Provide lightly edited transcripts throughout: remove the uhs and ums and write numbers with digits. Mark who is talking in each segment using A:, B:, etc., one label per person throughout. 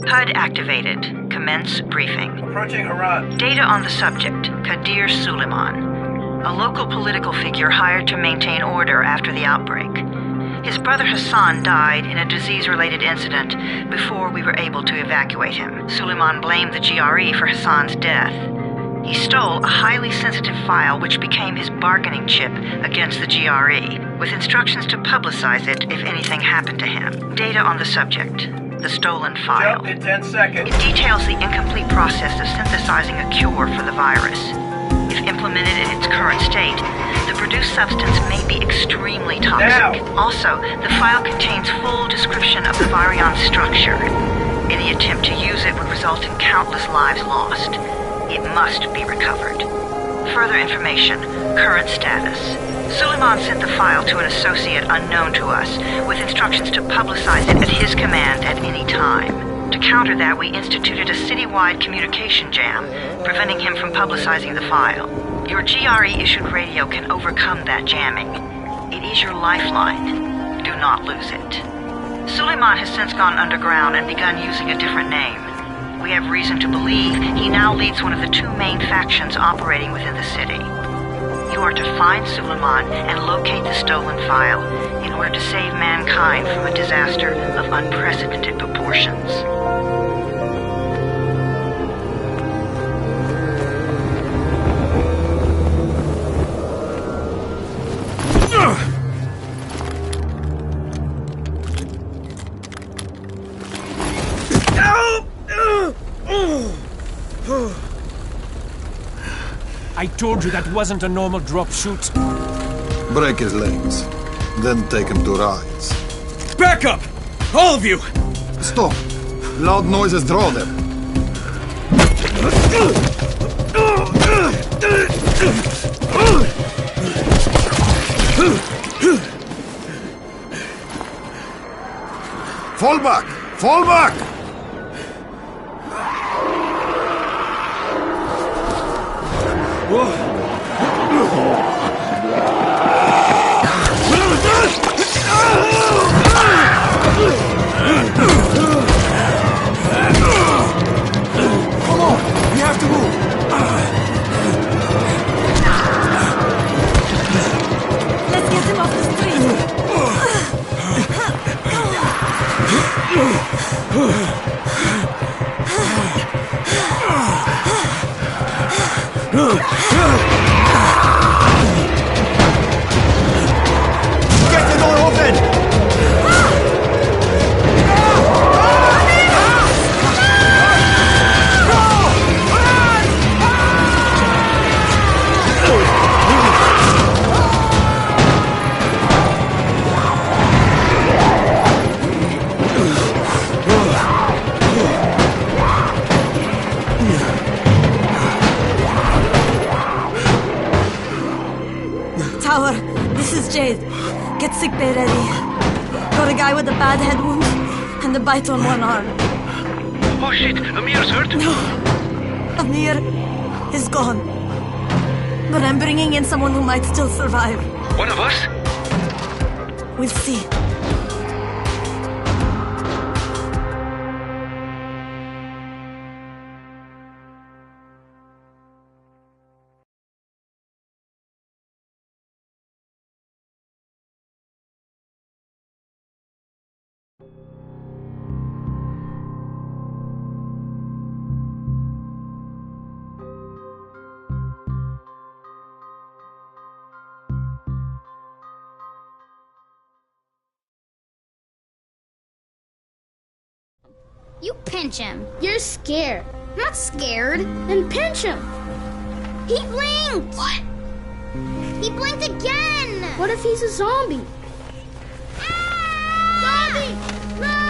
A: HUD activated. Commence briefing.
B: Approaching Haran.
A: Data on the subject, Kadir Suleiman, a local political figure hired to maintain order after the outbreak. His brother Hassan died in a disease-related incident before we were able to evacuate him. Suleiman blamed the GRE for Hassan's death. He stole a highly sensitive file which became his bargaining chip against the GRE, with instructions to publicize it if anything happened to him. Data on the subject, the stolen file.
B: Jump in 10 seconds.
A: It details the incomplete process of synthesizing a cure for the virus. If implemented in its current state, the produced substance may be extremely toxic.
B: Now.
A: Also, the file contains full description of the virion's structure. Any attempt to use it would result in countless lives lost. It must be recovered. Further information, current status. Suleiman sent the file to an associate unknown to us, with instructions to publicize it at his command at any time. To counter that, we instituted a citywide communication jam, preventing him from publicizing the file. Your GRE-issued radio can overcome that jamming. It is your lifeline. Do not lose it. Suleiman has since gone underground and begun using a different name. We have reason to believe he now leads one of the two main factions operating within the city. You are to find Suleiman and locate the stolen file in order to save mankind from a disaster of unprecedented proportions.
C: I told you that wasn't a normal drop shoot.
D: Break his legs, then take him to rides.
C: Back up! All of you!
D: Stop! Loud noises draw them. Fall back! Fall back!
C: Come on! We have to move!
E: Let's get him off the street!
C: Get the door open!
E: Tower, this is Jade. Get sickbay ready. Got a guy with a bad head wound and a bite on one arm.
F: Oh shit, Amir's hurt?
E: No, Amir is gone. But I'm bringing in someone who might still survive.
F: One of us?
E: We'll see.
G: You pinch him. You're scared. I'm not scared. Then pinch him. He blinked! What? He blinked again! What if he's a zombie? Ah! Zombie! Run!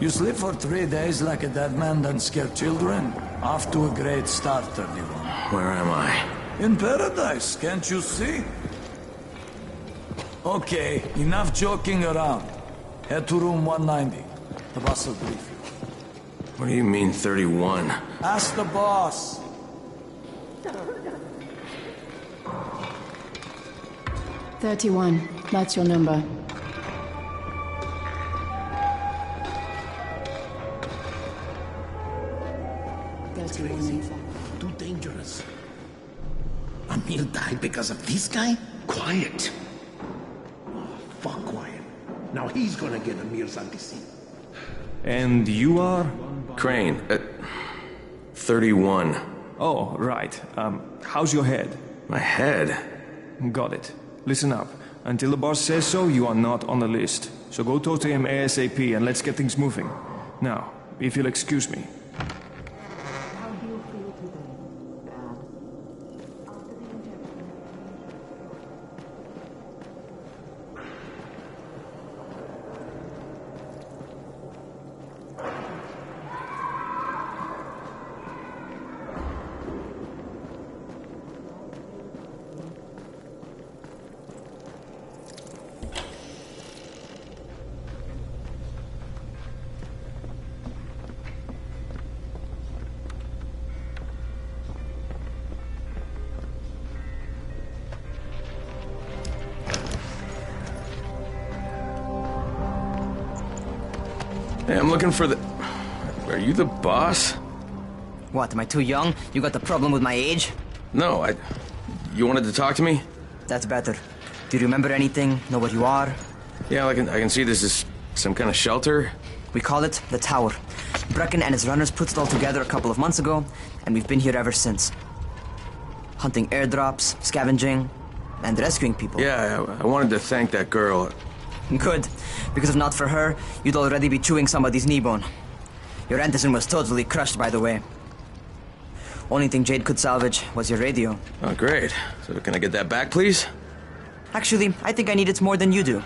C: You sleep for 3 days like a dead man, then scare children? Off to a great start, 31.
H: Where am I?
C: In paradise, can't you see? Okay, enough joking around. Head to room 190. The boss will brief you.
H: What do you mean, 31?
C: Ask the boss.
I: That's your number.
J: Too dangerous. Amir died because of this guy? Quiet. Oh, fuck quiet. Now he's gonna get Amir's antecedent.
K: And you are?
H: Crane. 31.
K: Oh, right. How's your head?
H: My head?
K: Got it. Listen up. Until the boss says so, you are not on the list. So go talk to him ASAP and let's get things moving. Now, if you'll excuse me.
H: Hey, I'm looking for the... Are you the boss?
L: What, am I too young? You got the problem with my age?
H: No, You wanted to talk to me?
L: That's better. Do you remember anything? Know what you are?
H: Yeah, I can see this is some kind of shelter.
L: We call it the Tower. Brecken and his runners put it all together a couple of months ago, and we've been here ever since. Hunting airdrops, scavenging, and rescuing people.
H: Yeah, I wanted to thank that girl.
L: Good, because if not for her, you'd already be chewing somebody's knee bone. Your Antizin was totally crushed, by the way. Only thing Jade could salvage was your radio.
H: Oh, great. So can I get that back, please?
L: Actually, I think I need it more than you do.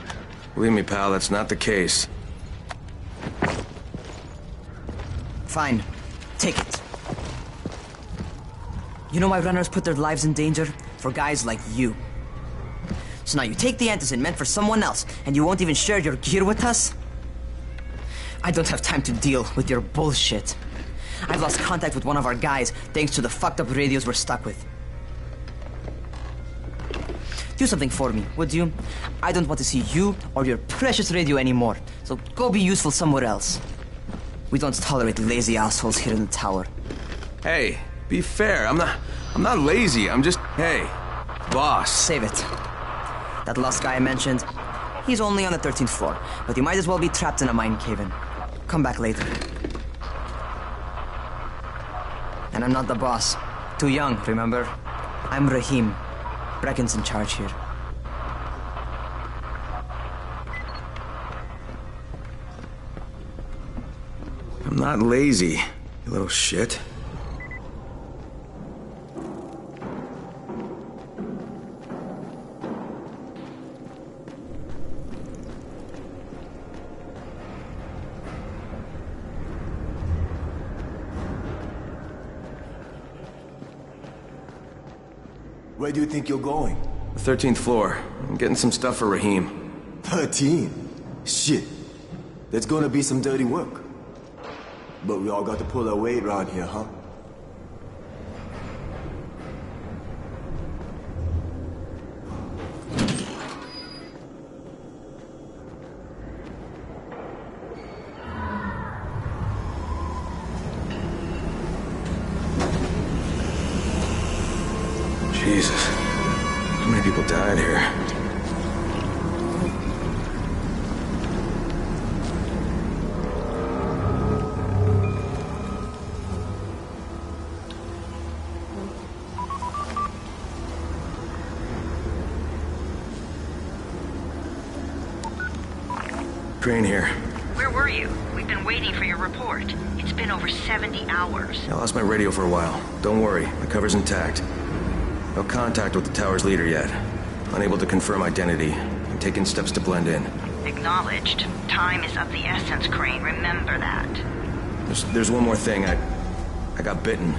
H: Believe me, pal, that's not the case.
L: Fine. Take it. You know why runners put their lives in danger? For guys like you. So now you take the Antizin meant for someone else, and you won't even share your gear with us? I don't have time to deal with your bullshit. I've lost contact with one of our guys thanks to the fucked up radios we're stuck with. Do something for me, would you? I don't want to see you or your precious radio anymore, so go be useful somewhere else. We don't tolerate lazy assholes here in the tower.
H: Hey, be fair. I'm not lazy. I'm just... Hey, boss.
L: Save it. That last guy I mentioned, he's only on the 13th floor, but he might as well be trapped in a mine cave-in. Come back later. And I'm not the boss. Too young, remember? I'm Rahim. Brecken's in charge here.
H: I'm not lazy, you little shit.
M: Where do you think you're going?
H: The 13th floor. I'm getting some stuff for Rahim.
M: 13? Shit. There's gonna be some dirty work. But we all got to pull our weight around here, huh?
H: Jesus. How many people died here? Crane here.
A: Where were you? We've been waiting for your report. It's been over 70 hours.
H: I lost my radio for a while. Don't worry, my cover's intact. No contact with the tower's leader yet. Unable to confirm identity. I'm taking steps to blend in.
A: Acknowledged. Time is of the essence, Crane. Remember that.
H: There's one more thing. I got bitten.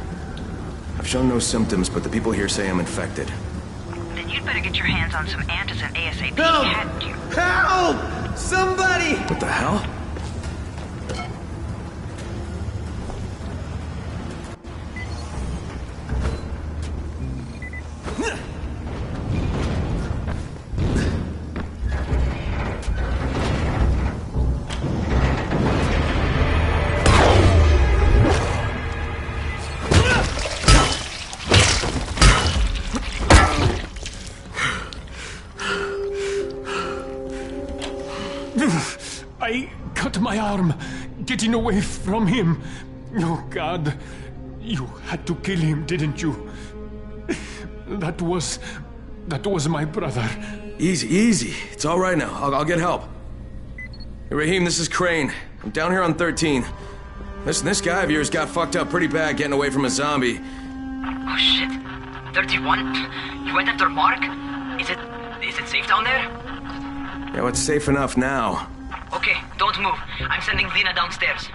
H: I've shown no symptoms, but the people here say I'm infected.
A: Then you'd better get your hands on some antizin ASAP.
I: Help!
A: Hadn't you?
I: Help! Somebody!
H: What the hell?
K: I cut my arm getting away from him. Oh, God. You had to kill him, didn't you? That was my brother.
H: Easy, easy. It's all right now. I'll get help. Hey, Raheem, this is Crane. I'm down here on 13. Listen, this guy of yours got fucked up pretty bad getting away from a zombie.
L: Oh, shit. 31? You went after Mark? Is it safe down there?
H: Yeah, well, it's safe enough now.
L: Okay, don't move. I'm sending Lena downstairs.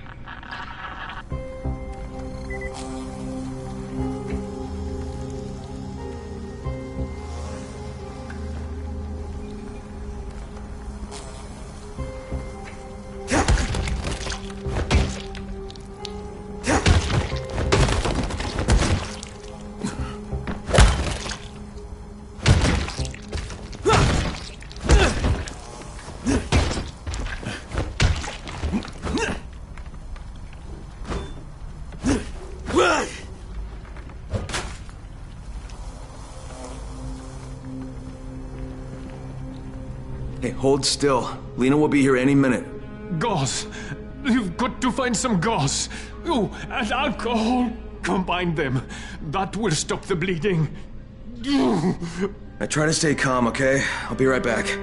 H: Hey, hold still. Lena will be here any minute.
K: Gauze. You've got to find some gauze. Oh, and alcohol. Combine them. That will stop the bleeding.
H: Now try to stay calm, okay? I'll be right back.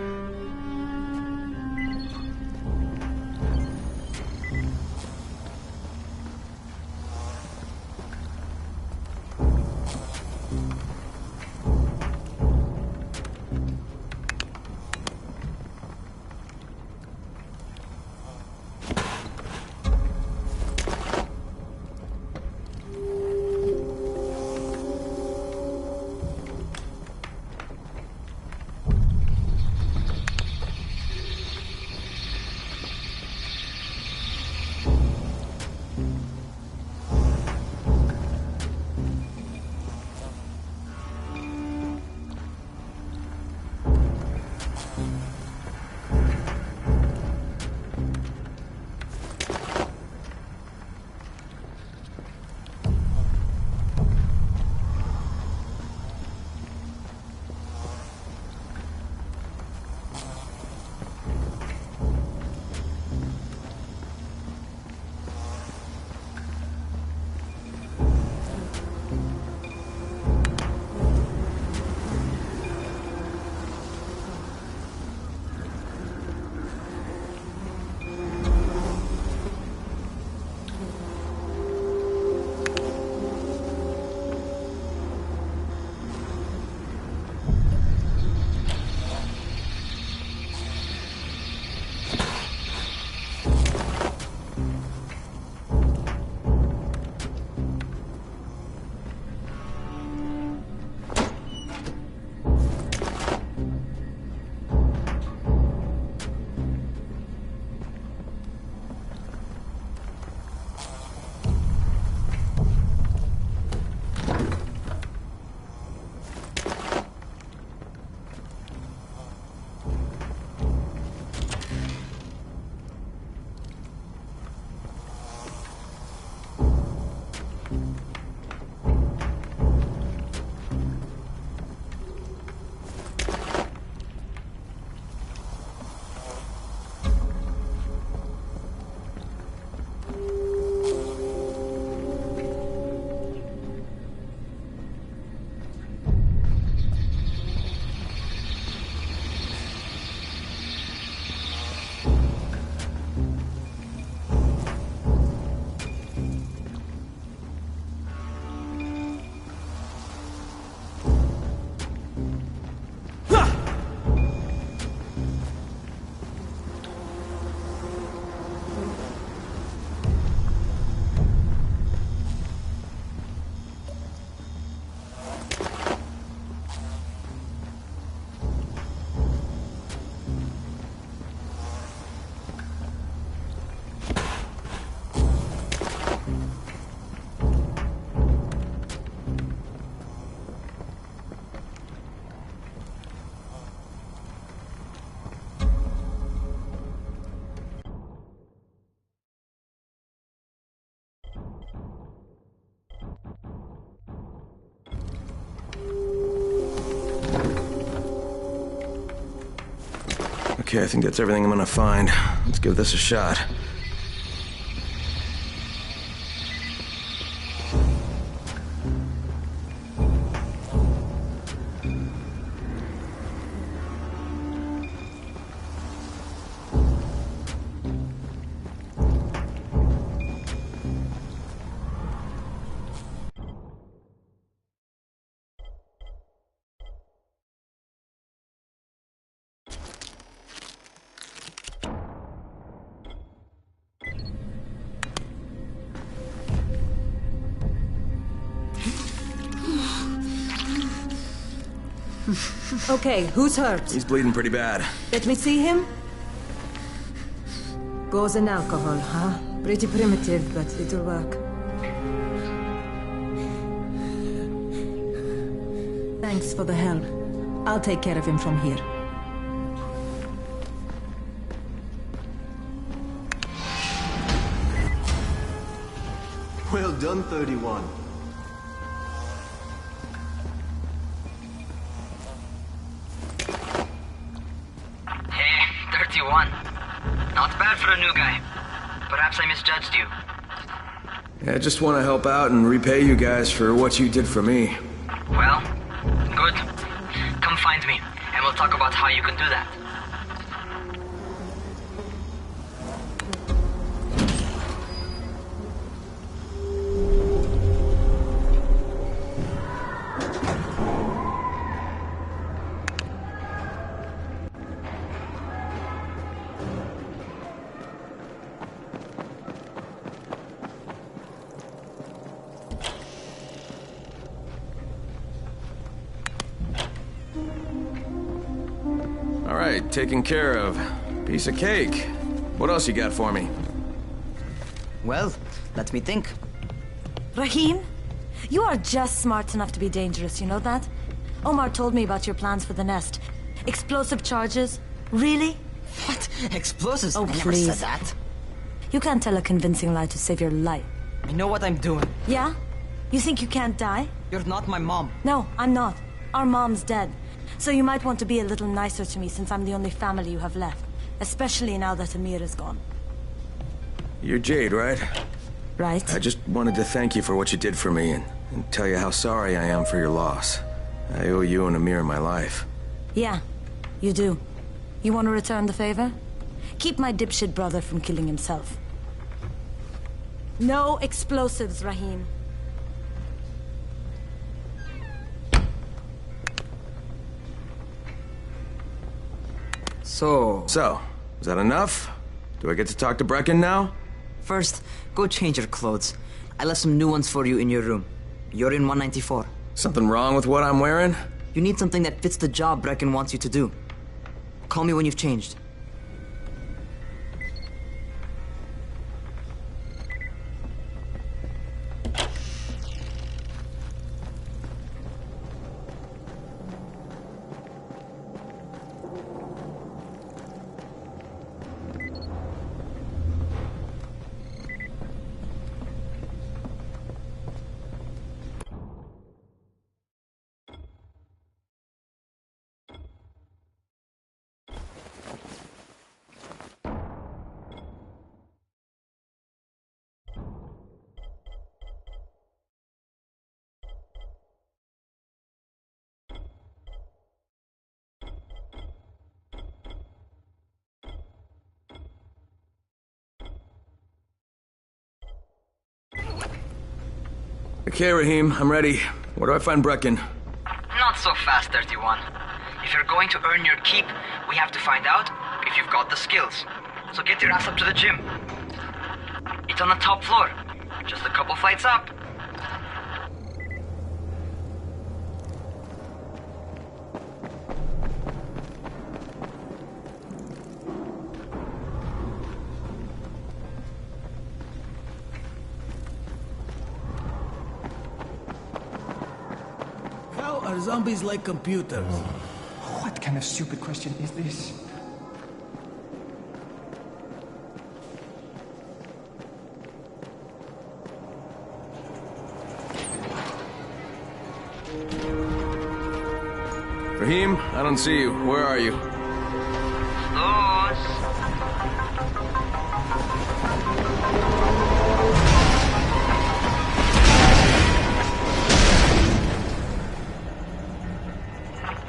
H: Okay, I think that's everything I'm gonna find. Let's give this a shot.
E: Okay, who's hurt?
H: He's bleeding pretty bad.
E: Let me see him. Gauze and alcohol, huh? Pretty primitive, but it'll work. Thanks for the help. I'll take care of him from here.
M: Well done, 31.
L: Hey, 31. Not bad for a new guy. Perhaps I misjudged you.
H: Yeah, I just want to help out and repay you guys for what you did for me.
L: Well, good. Come find me, and we'll talk about how you can do that.
H: All right, taken care of. Piece of cake. What else you got for me?
L: Well, let me think.
E: Rahim, you are just smart enough to be dangerous, you know that? Omar told me about your plans for the nest. Explosive charges? Really?
L: What? Explosives?
E: Oh,
L: I never
E: please.
L: said that.
E: You can't tell a convincing lie to save your life.
L: I know what I'm doing.
E: Yeah? You think you can't die?
L: You're not my mom.
E: No, I'm not. Our mom's dead. So you might want to be a little nicer to me since I'm the only family you have left. Especially now that Amir is gone.
H: You're Jade, right?
E: Right.
H: I just wanted to thank you for what you did for me and tell you how sorry I am for your loss. I owe you and Amir my life.
E: Yeah, you do. You want to return the favor? Keep my dipshit brother from killing himself. No explosives, Rahim.
H: So, is that enough? Do I get to talk to Brecken now?
L: First, go change your clothes. I left some new ones for you in your room. You're in 194.
H: Something wrong with what I'm wearing?
L: You need something that fits the job Brecken wants you to do. Call me when you've changed.
H: Okay, Rahim, I'm ready. Where do I find Brecken?
L: Not so fast, 31. If you're going to earn your keep, we have to find out if you've got the skills. So get your ass up to the gym. It's on the top floor. Just a couple flights up.
C: How are zombies like computers?
K: What kind of stupid question is this?
H: Rahim, I don't see you. Where are you?
N: Close.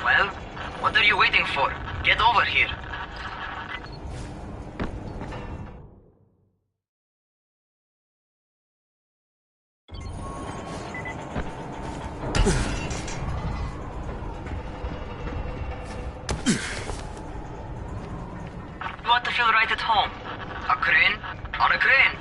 N: Well, what are you waiting for? Get over here. You want to feel right at home. A crane on a crane.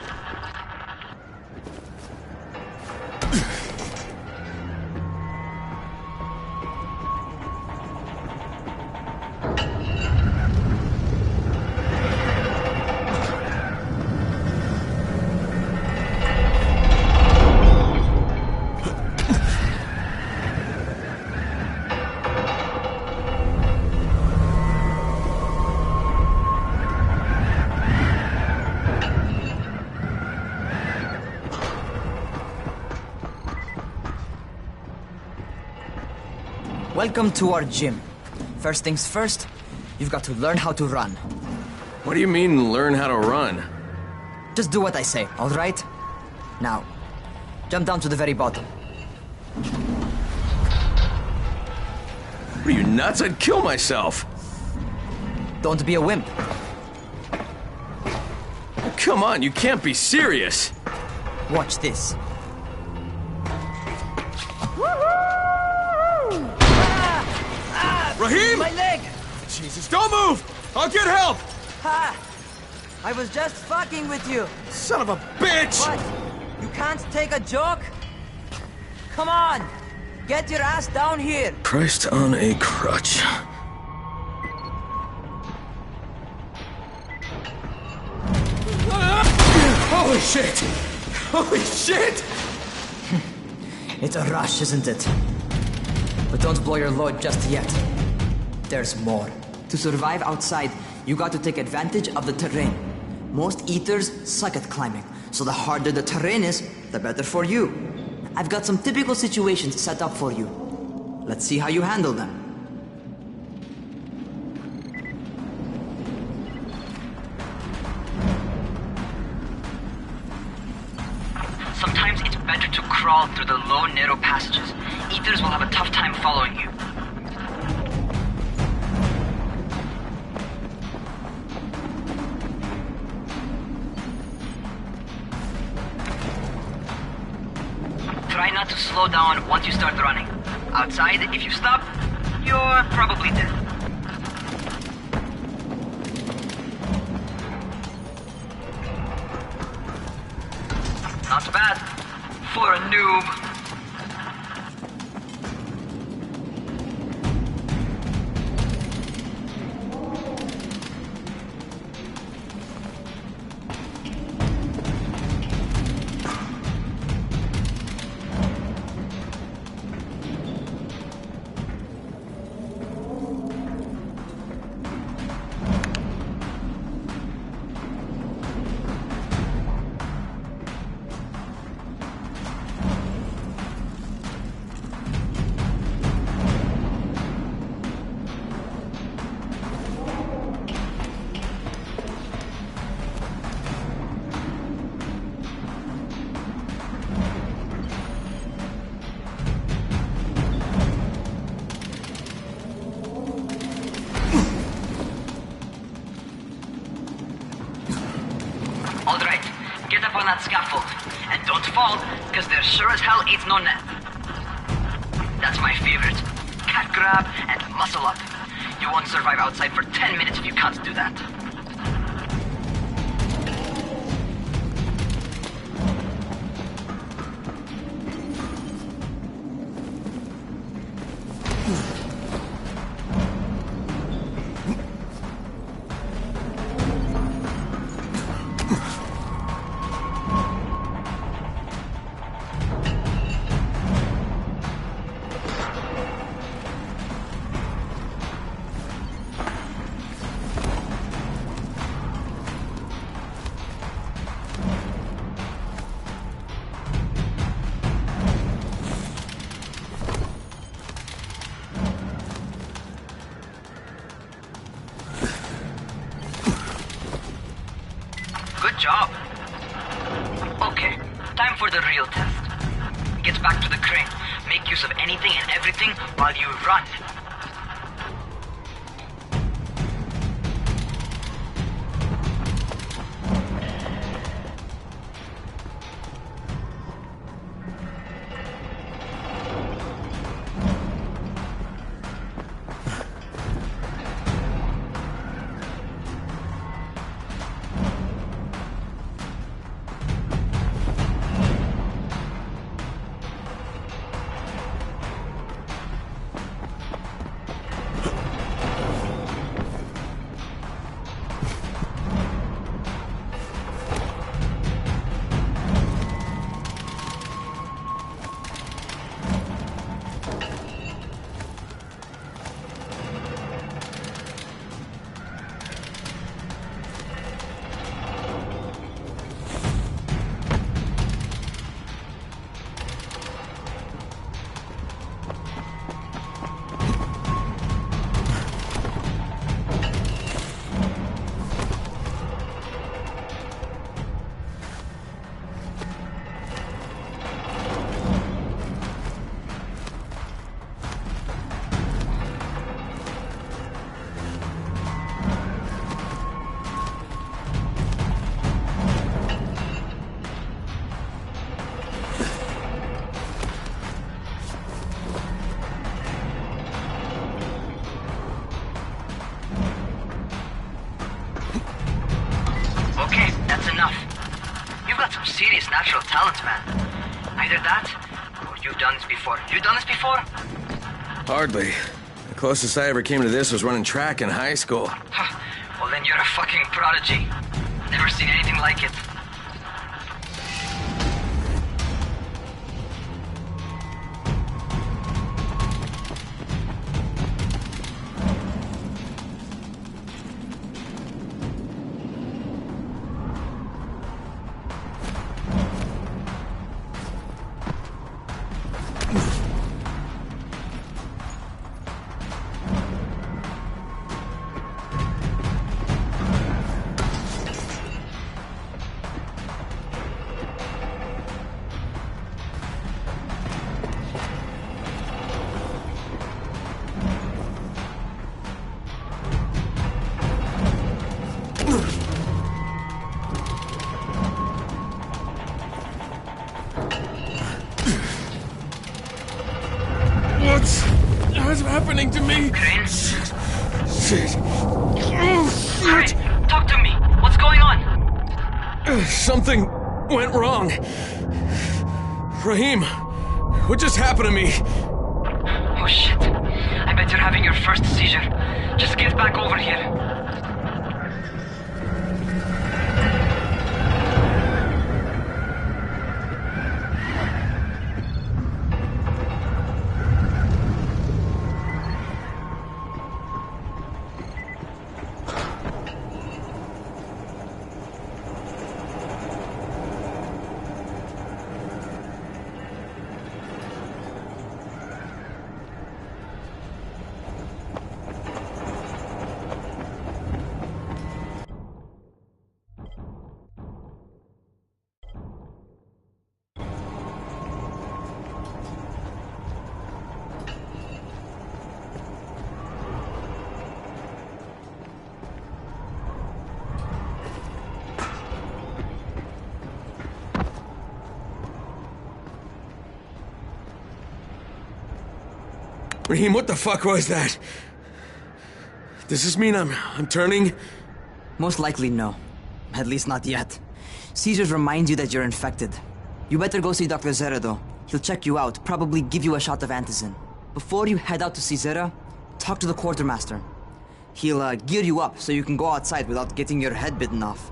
L: Welcome to our gym. First things first, you've got to learn how to run.
H: What do you mean, learn how to run?
L: Just do what I say, all right? Now, jump down to the very bottom.
H: Are you nuts? I'd kill myself.
L: Don't be a wimp.
H: Come on, you can't be serious.
L: Watch this.
H: Raheem!
L: My leg!
H: Jesus, don't move! I'll get help!
L: Ha! I was just fucking with you.
H: Son of a bitch!
L: What? You can't take a joke? Come on! Get your ass down here!
H: Christ on a crutch. Holy shit! Holy shit!
L: It's a rush, isn't it? But don't blow your load just yet. There's more. To survive outside, you got to take advantage of the terrain. Most eaters suck at climbing, so the harder the terrain is, the better for you. I've got some typical situations set up for you. Let's see how you handle them.
N: Sometimes it's better to crawl through the low, narrow passages. Eaters will have a tough time following you. Try not to slow down once you start running. Outside, if you stop, you're probably dead. Not bad for a noob. On that scaffold. And don't fall, because there sure as hell ain't no net. That's my favorite. Cat grab and muscle up. You won't survive outside for 10 minutes if you can't do that. job. Okay, time for the real test. Get back to the crane. Make use of anything and everything while you run. Serious natural talent, man. Either that, or you've done this before. You done this before?
H: Hardly. The closest I ever came to this was running track in high school.
N: Well, then you're a fucking prodigy. Never seen anything like it.
H: What's happening to me?
N: Crane?
H: Shit.
N: Crane, talk to me. What's going on?
H: Something went wrong. Raheem, what just happened to me?
N: Oh shit. I bet you're having your first seizure. Just get back over here.
H: Raheem, what the fuck was that? Does this mean I'm turning?
L: Most likely no. At least not yet. Seizures remind you that you're infected. You better go see Dr. Zera though. He'll check you out, probably give you a shot of antizin. Before you head out to see Zera, talk to the quartermaster. He'll gear you up so you can go outside without getting your head bitten off.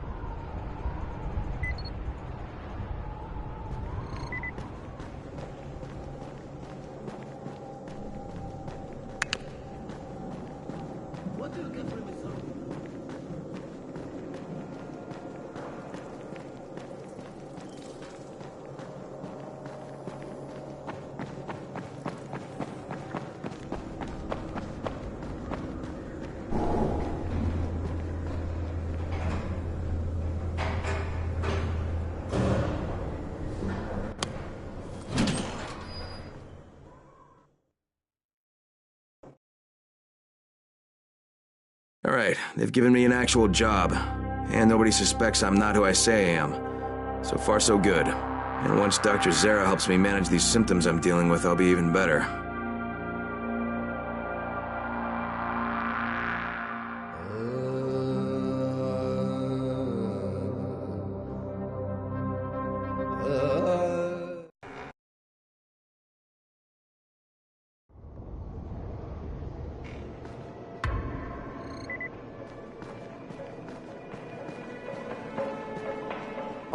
H: Alright, they've given me an actual job, and nobody suspects I'm not who I say I am. So far, so good. And once Dr. Zara helps me manage these symptoms I'm dealing with, I'll be even better.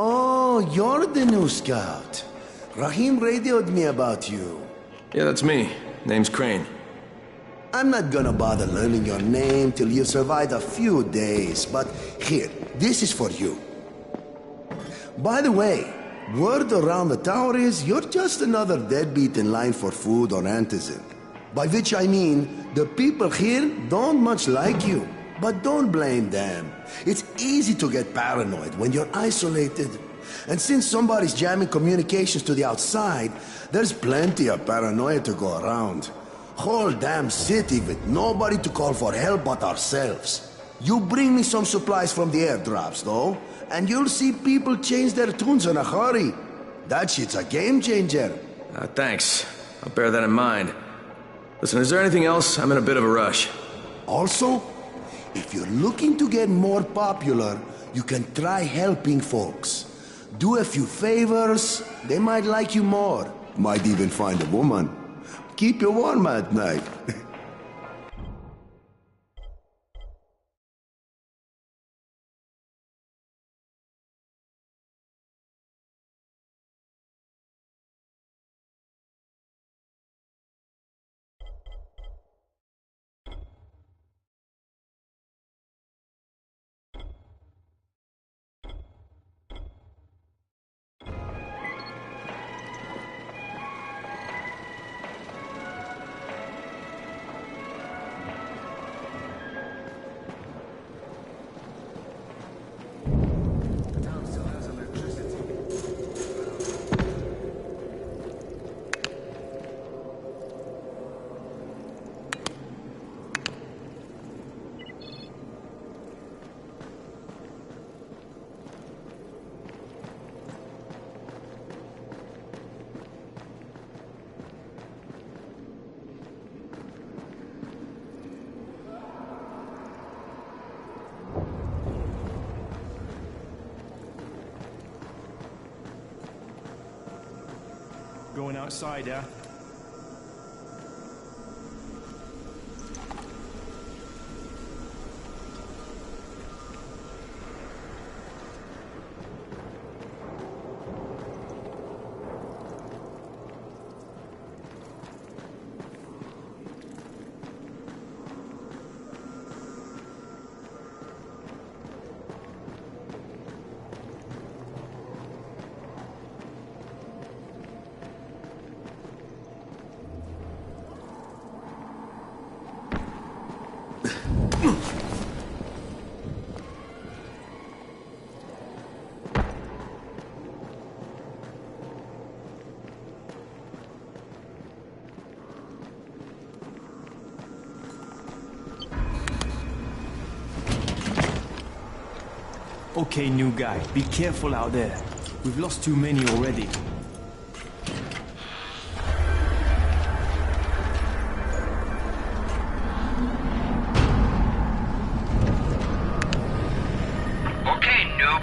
J: Oh, you're the new scout. Rahim radioed me about you.
H: Yeah, that's me. Name's Crane.
J: I'm not gonna bother learning your name till you've survived a few days, but here, this is for you. By the way, word around the tower is you're just another deadbeat in line for food or antizin. By which I mean, the people here don't much like you. But don't blame them. It's easy to get paranoid when you're isolated. And since somebody's jamming communications to the outside, there's plenty of paranoia to go around. Whole damn city with nobody to call for help but ourselves. You bring me some supplies from the airdrops, though, and you'll see people change their tunes in a hurry. That shit's a game changer.
H: Thanks. I'll bear that in mind. Listen, is there anything else? I'm in a bit of a rush.
J: Also, if you're looking to get more popular, you can try helping folks. Do a few favors, they might like you more. Might even find a woman. Keep you warm at night.
O: Going outside, yeah? Okay, new guy, be careful out there. We've lost too many already.
N: Okay, noob.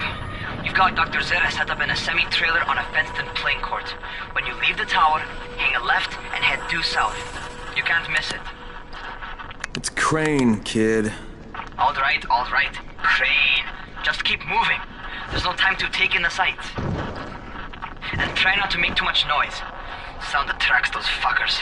N: You've got Dr. Zara set up in a semi-trailer on a fenced-in playing court. When you leave the tower, hang a left and head due south. You can't miss it.
H: It's Crane, kid.
N: All right, Crane. Just keep moving. There's no time to take in the sights. And try not to make too much noise. Sound attracts those fuckers.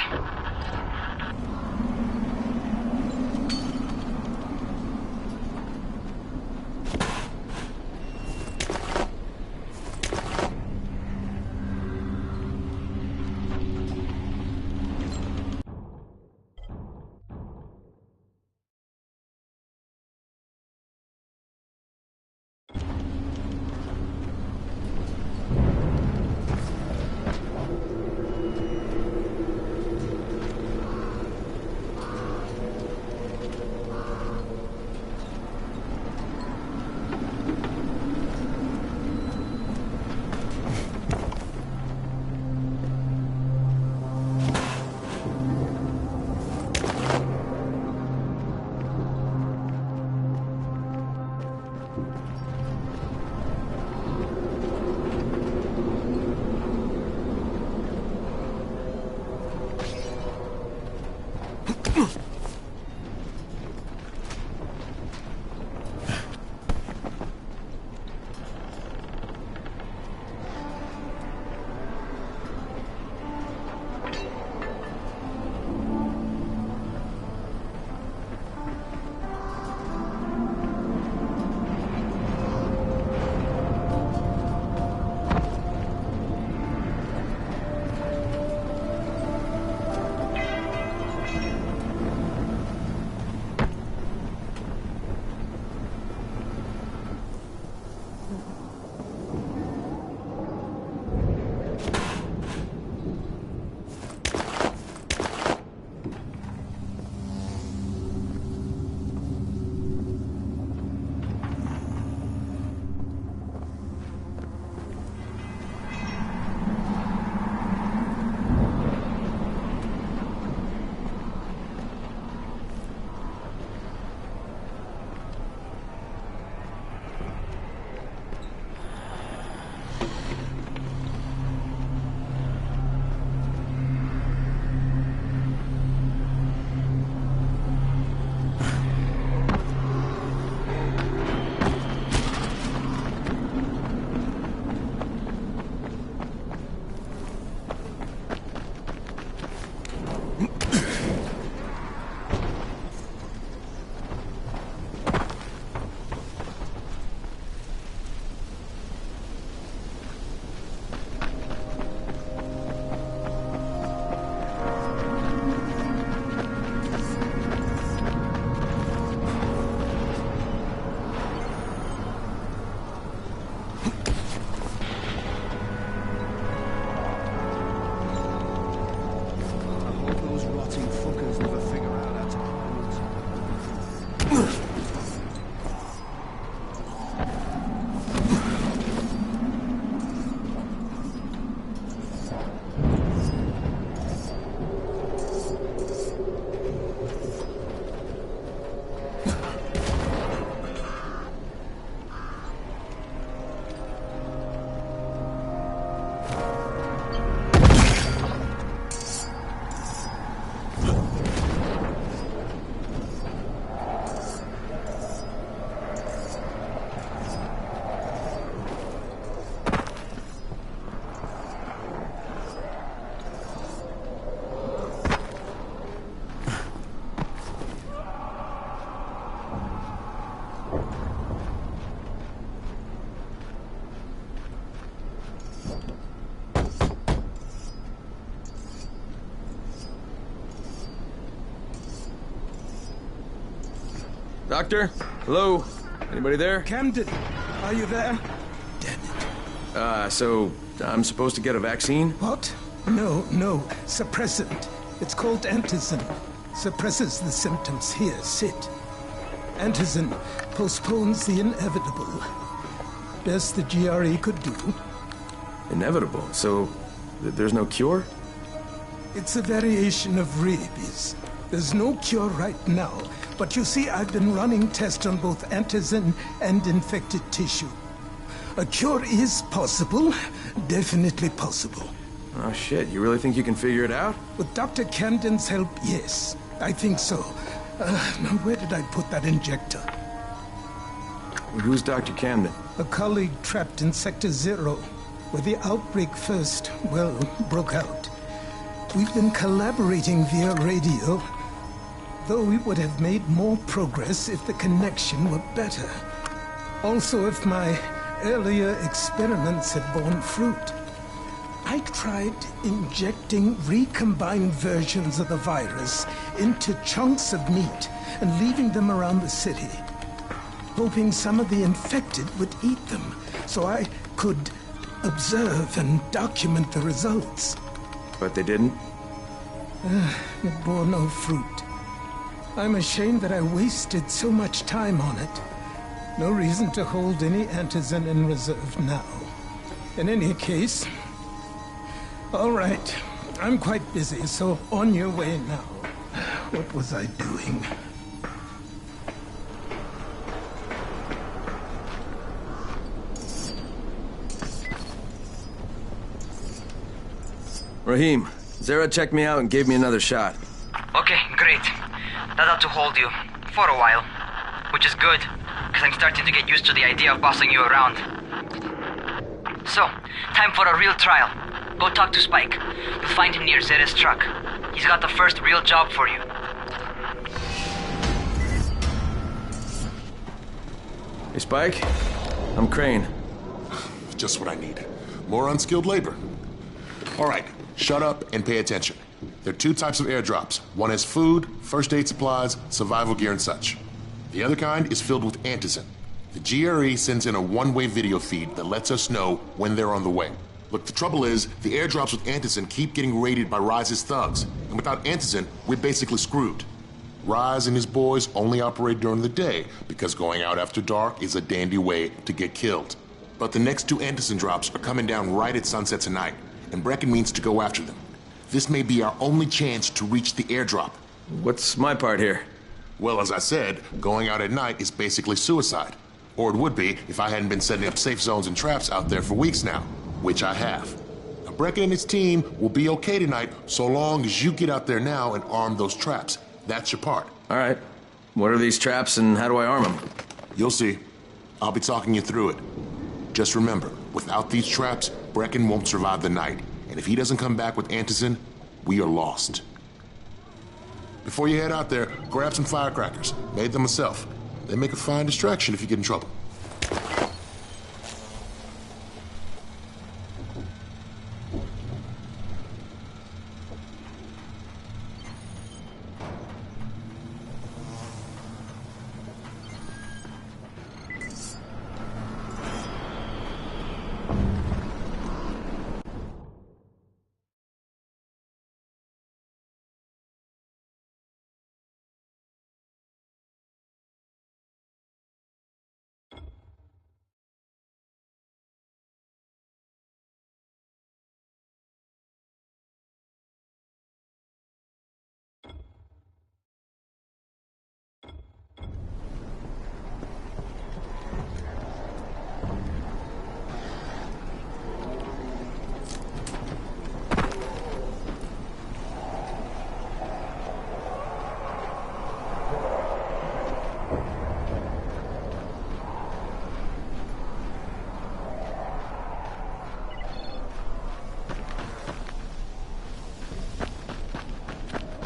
H: Doctor? Hello? Anybody there?
P: Camden, are you there?
H: So I'm supposed to get a vaccine?
P: What? No. Suppressant. It's called antizin. Suppresses the symptoms. Here, sit. Antizin postpones the inevitable. Best the GRE could do.
H: Inevitable? So there's no cure?
P: It's a variation of rabies. There's no cure right now. But you see, I've been running tests on both antizin and infected tissue. A cure is possible. Definitely possible.
H: Oh shit, you really think you can figure it out?
P: With Dr. Camden's help, yes. I think so. Now where did I put that injector?
H: Who's Dr. Camden?
P: A colleague trapped in Sector 0, where the outbreak first, well, broke out. We've been collaborating via radio, though we would have made more progress if the connection were better. Also, if my earlier experiments had borne fruit. I tried injecting recombined versions of the virus into chunks of meat and leaving them around the city, hoping some of the infected would eat them so I could observe and document the results.
H: But they didn't?
P: It bore no fruit. I'm ashamed that I wasted so much time on it. No reason to hold any antizin in reserve now. In any case, all right. I'm quite busy, so on your way now. What was I doing?
H: Rahim, Zara checked me out and gave me another shot.
N: Okay, great. That ought to hold you. For a while. Which is good, because I'm starting to get used to the idea of bossing you around. So, time for a real trial. Go talk to Spike. You'll find him near Zera's truck. He's got the first real job for you.
H: Hey, Spike. I'm Crane.
Q: Just what I need. More unskilled labor. All right, shut up and pay attention. There are two types of airdrops. One is food, first aid supplies, survival gear, and such. The other kind is filled with antizin. The GRE sends in a one-way video feed that lets us know when they're on the way. Look, the trouble is, the airdrops with antizin keep getting raided by Rise's thugs, and without antizin, we're basically screwed. Rise and his boys only operate during the day, because going out after dark is a dandy way to get killed. But the next two antizin drops are coming down right at sunset tonight, and Brecken means to go after them. This may be our only chance to reach the airdrop.
H: What's my part here?
Q: Well, as I said, going out at night is basically suicide. Or it would be if I hadn't been setting up safe zones and traps out there for weeks now, which I have. Now, Brecken and his team will be okay tonight so long as you get out there now and arm those traps. That's your part.
H: All right. What are these traps and how do I arm them?
Q: You'll see. I'll be talking you through it. Just remember, without these traps, Brecken won't survive the night. And if he doesn't come back with antizin, we are lost. Before you head out there, grab some firecrackers. Made them myself. They make a fine distraction if you get in trouble.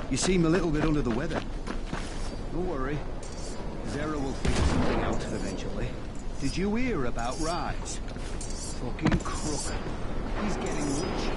R: You seem a little bit under the weather. Don't worry. Zera will figure something out eventually. Did you hear about Rise? Fucking crook. He's getting rich.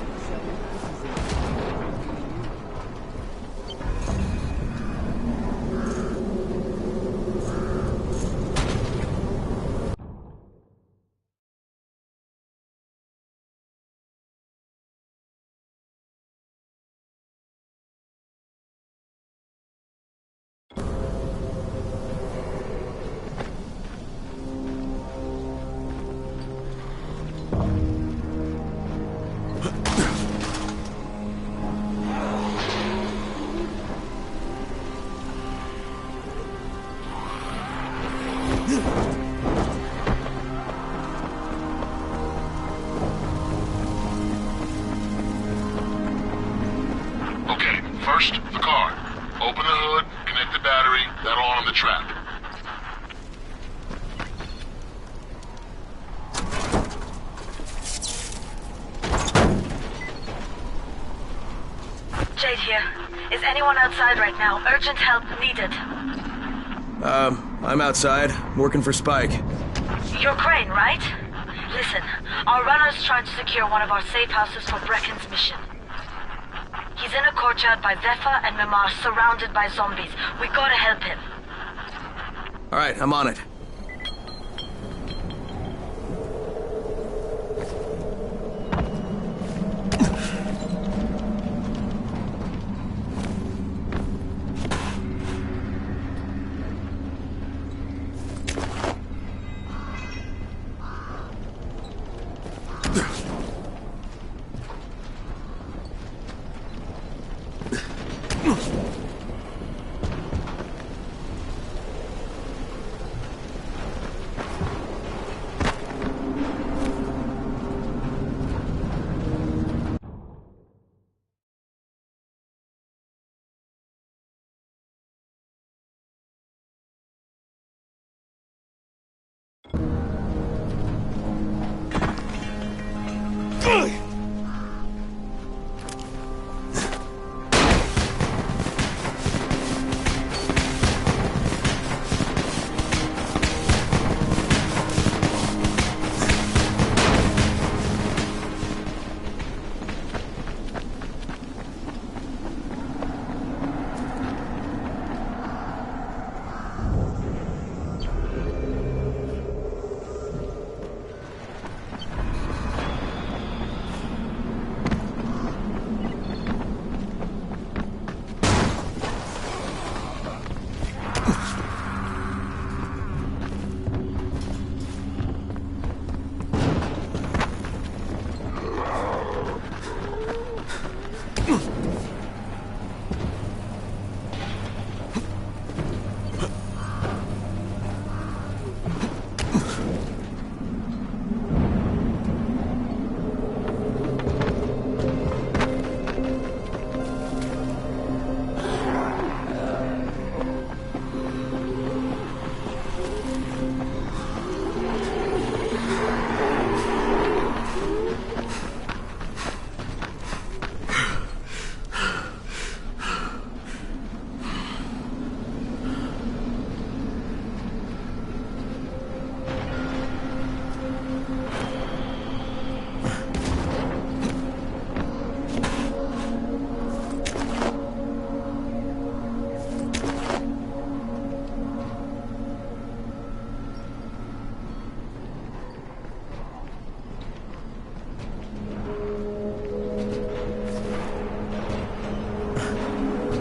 E: here. Is anyone outside right now? Urgent help needed.
H: I'm outside, working for Spike.
E: You're Crane, right? Listen, our runner's trying to secure one of our safe houses for Brecken's mission. He's in a courtyard by Vefa and Mimar, surrounded by zombies. We gotta help him.
H: Alright, I'm on it.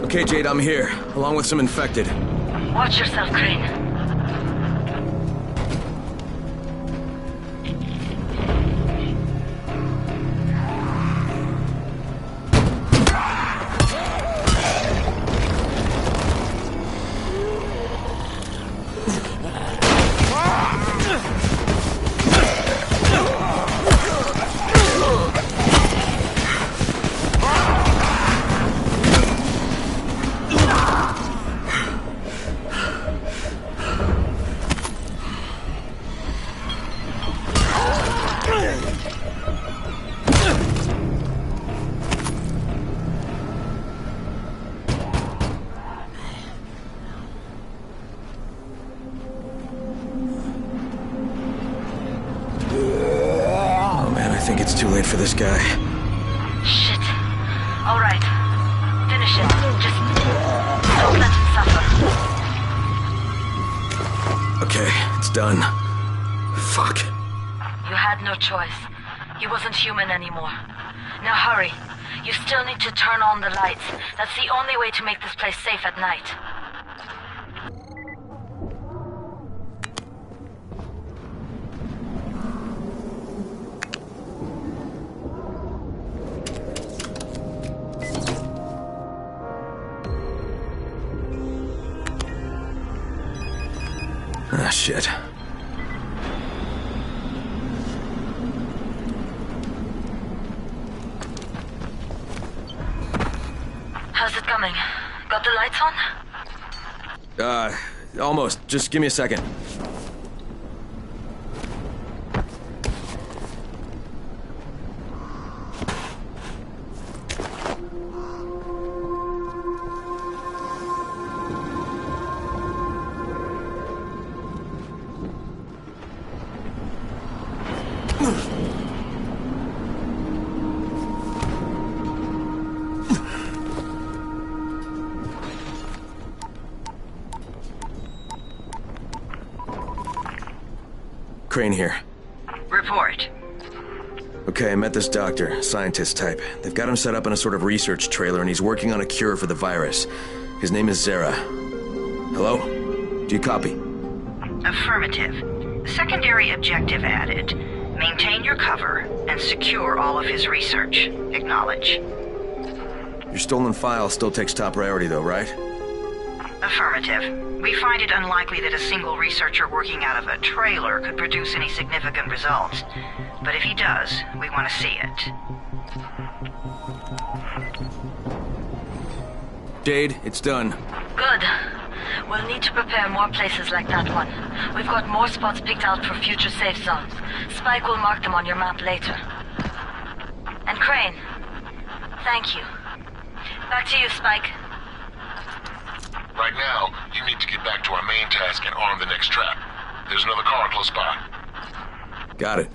H: Okay, Jade, I'm here, along with some infected.
E: Watch yourself, Crane.
H: I think it's too late for this guy.
E: Shit. All right. Finish it. Just don't let him suffer.
H: Okay, it's done. Fuck.
E: You had no choice. He wasn't human anymore. Now hurry. You still need to turn on the lights. That's the only way to make this place safe at night.
H: Ah, shit.
E: How's it coming? Got the lights on?
H: Almost. Just give me a second. Crane here.
A: Report.
H: Okay, I met this doctor, scientist type. They've got him set up in a sort of research trailer, and he's working on a cure for the virus. His name is Zara. Hello? Do you copy?
A: Affirmative. Secondary objective added. Maintain your cover and secure all of his research. Acknowledge.
H: Your stolen file still takes top priority though, right?
A: Affirmative. We find it unlikely that a single researcher working out of a trailer could produce any significant results. But if he does, we want to see it.
H: Jade, it's done.
E: Good. We'll need to prepare more places like that one. We've got more spots picked out for future safe zones. Spike will mark them on your map later. And Crane, thank you. Back to you, Spike.
Q: Right now, you need to get back to our main task and arm the next trap. There's another car close by.
H: Got it.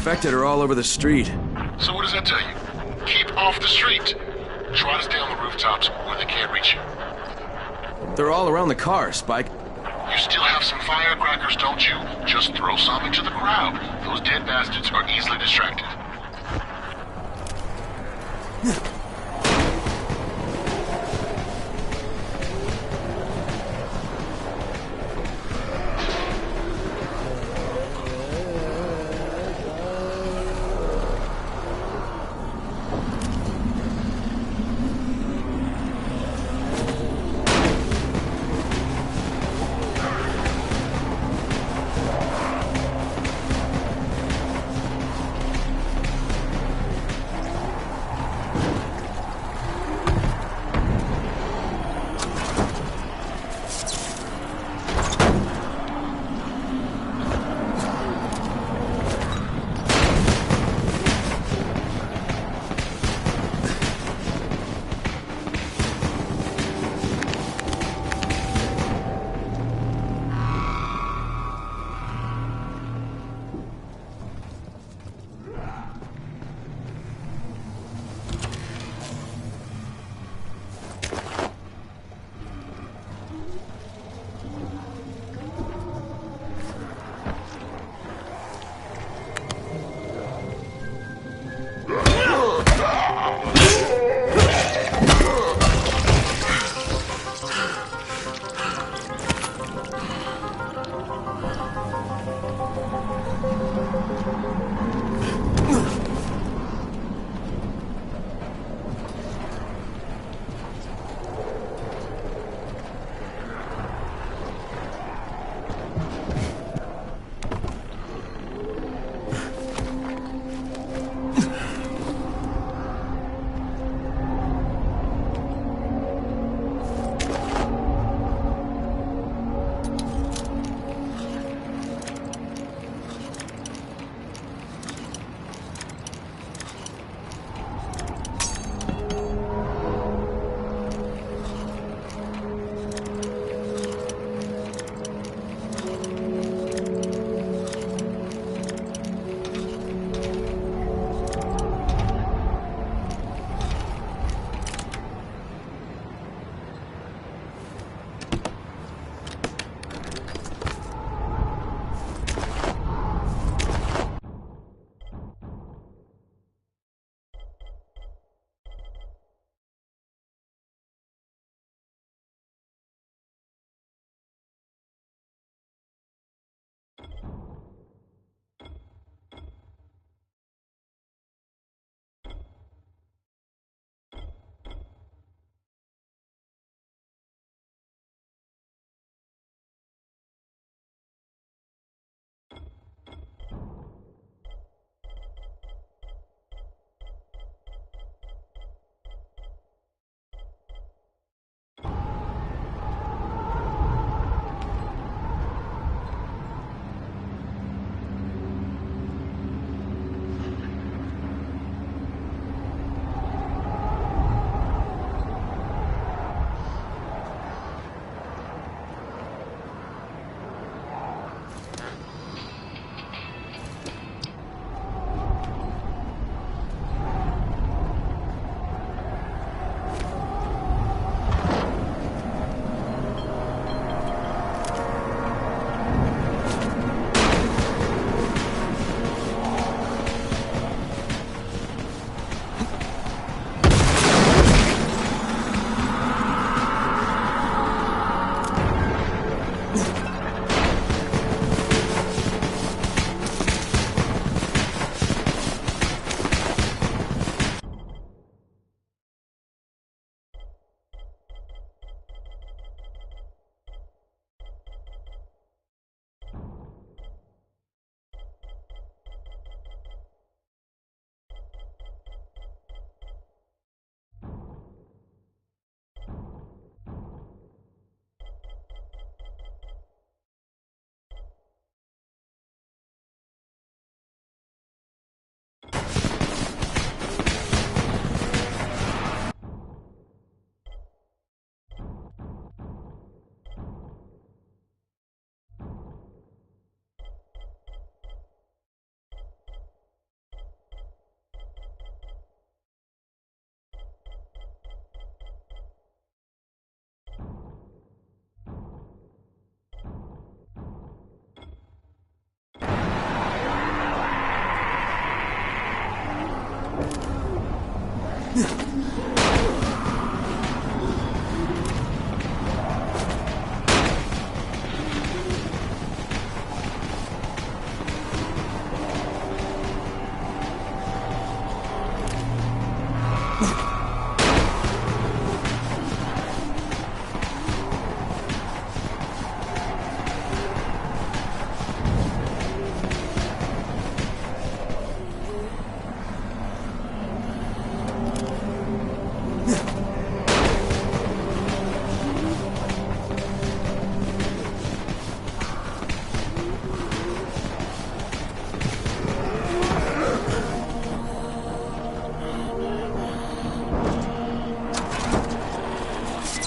H: Infected are all over the street.
Q: So what does that tell you? Keep off the street. Try to stay on the rooftops where they can't reach you.
H: They're all around the car, Spike.
Q: You still have some firecrackers, don't you? Just throw some into the crowd. Those dead bastards are easily distracted.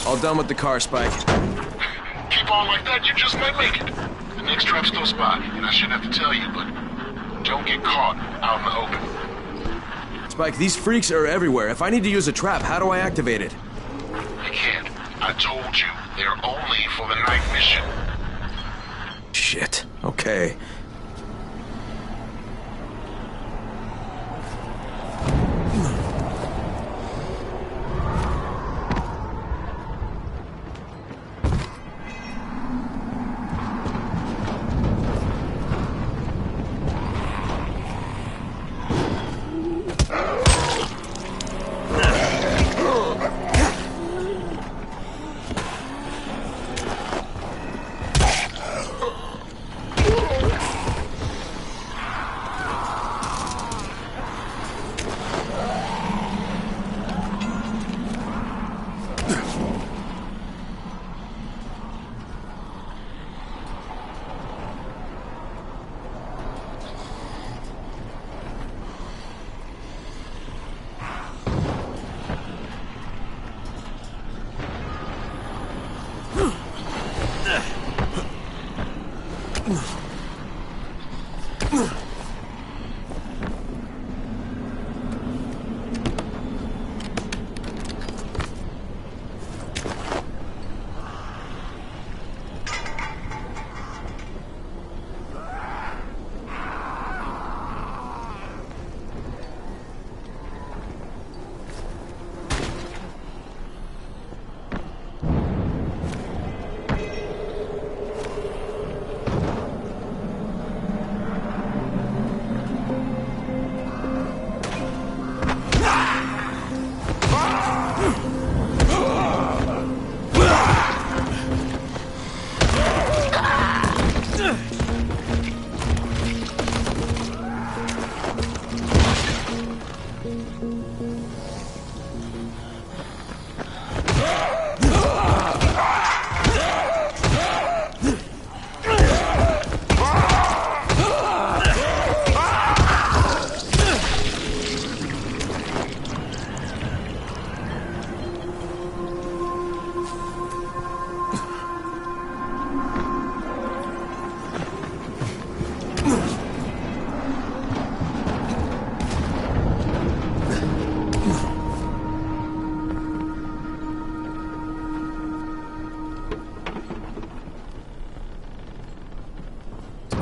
H: All done with the car, Spike.
Q: Keep on like that, you just might make it. The next trap's close by, and I shouldn't have to tell you, but don't get caught out in the open.
H: Spike, these freaks are everywhere. If I need to use a trap, how do I activate it?
Q: You can't. I told you, they're only for the night mission.
H: Shit. Okay.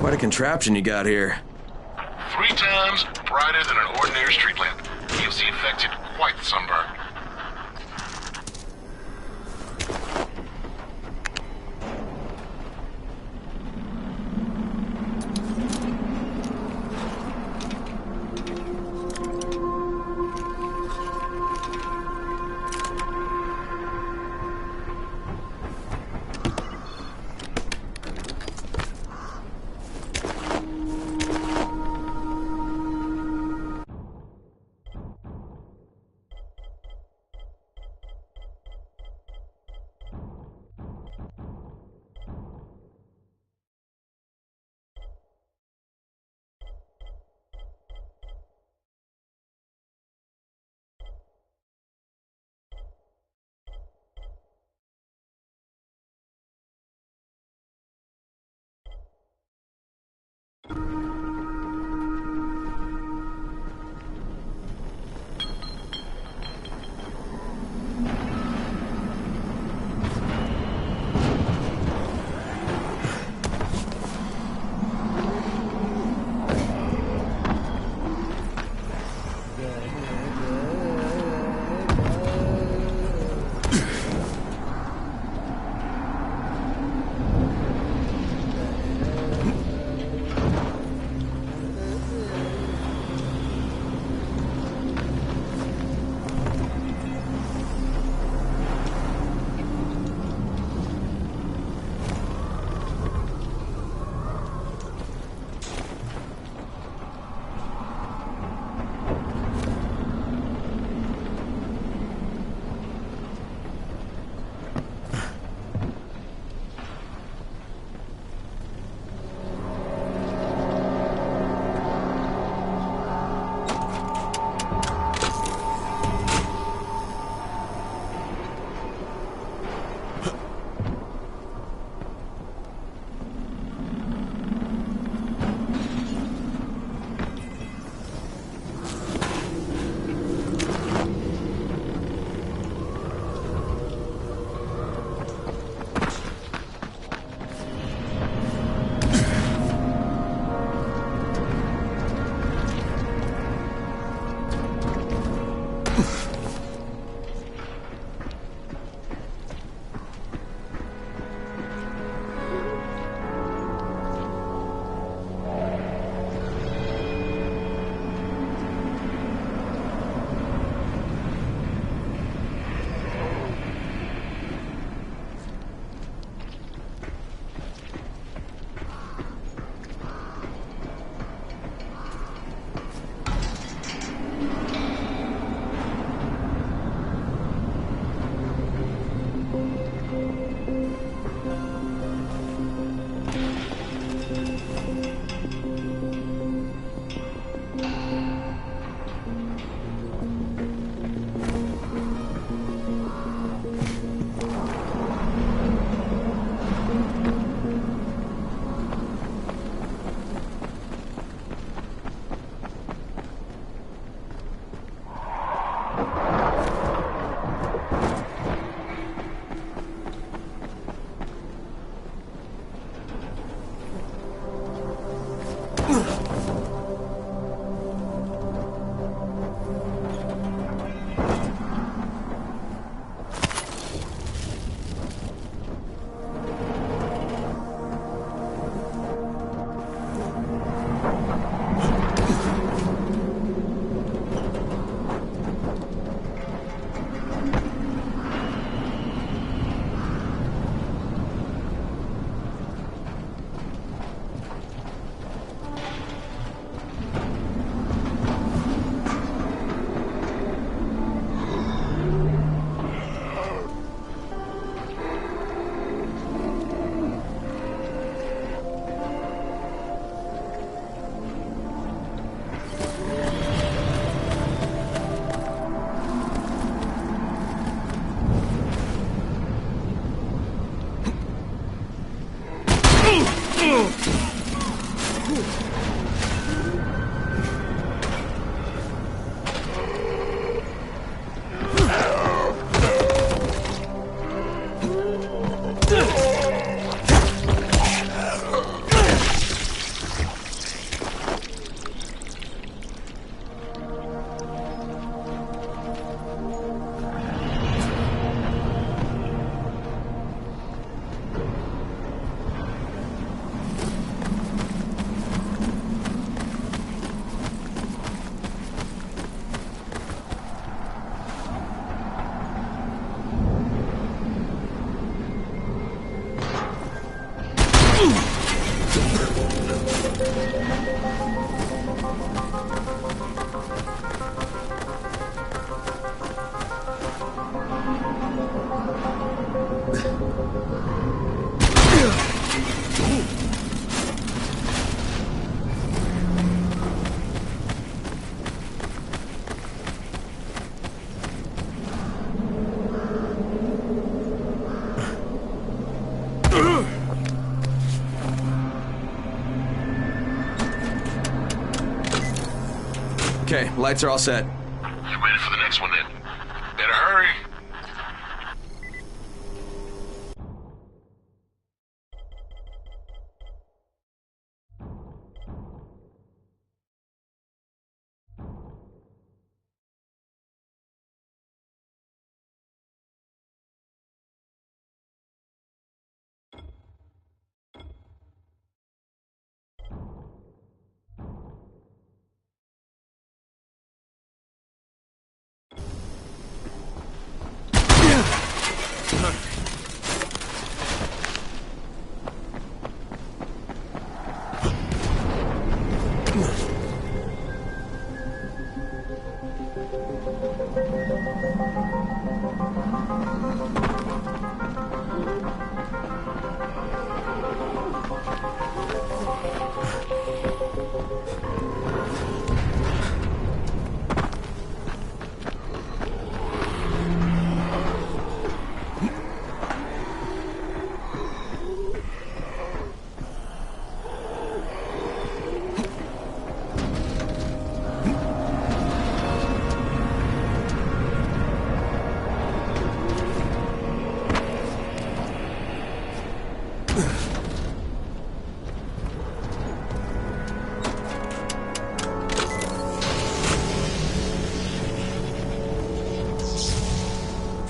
H: Quite a contraption you got here.
Q: 3 times brighter than an ordinary street lamp. Gives the infected quite the sunburn.
H: Okay, lights are all set.
Q: You ready for the next one then? Better hurry.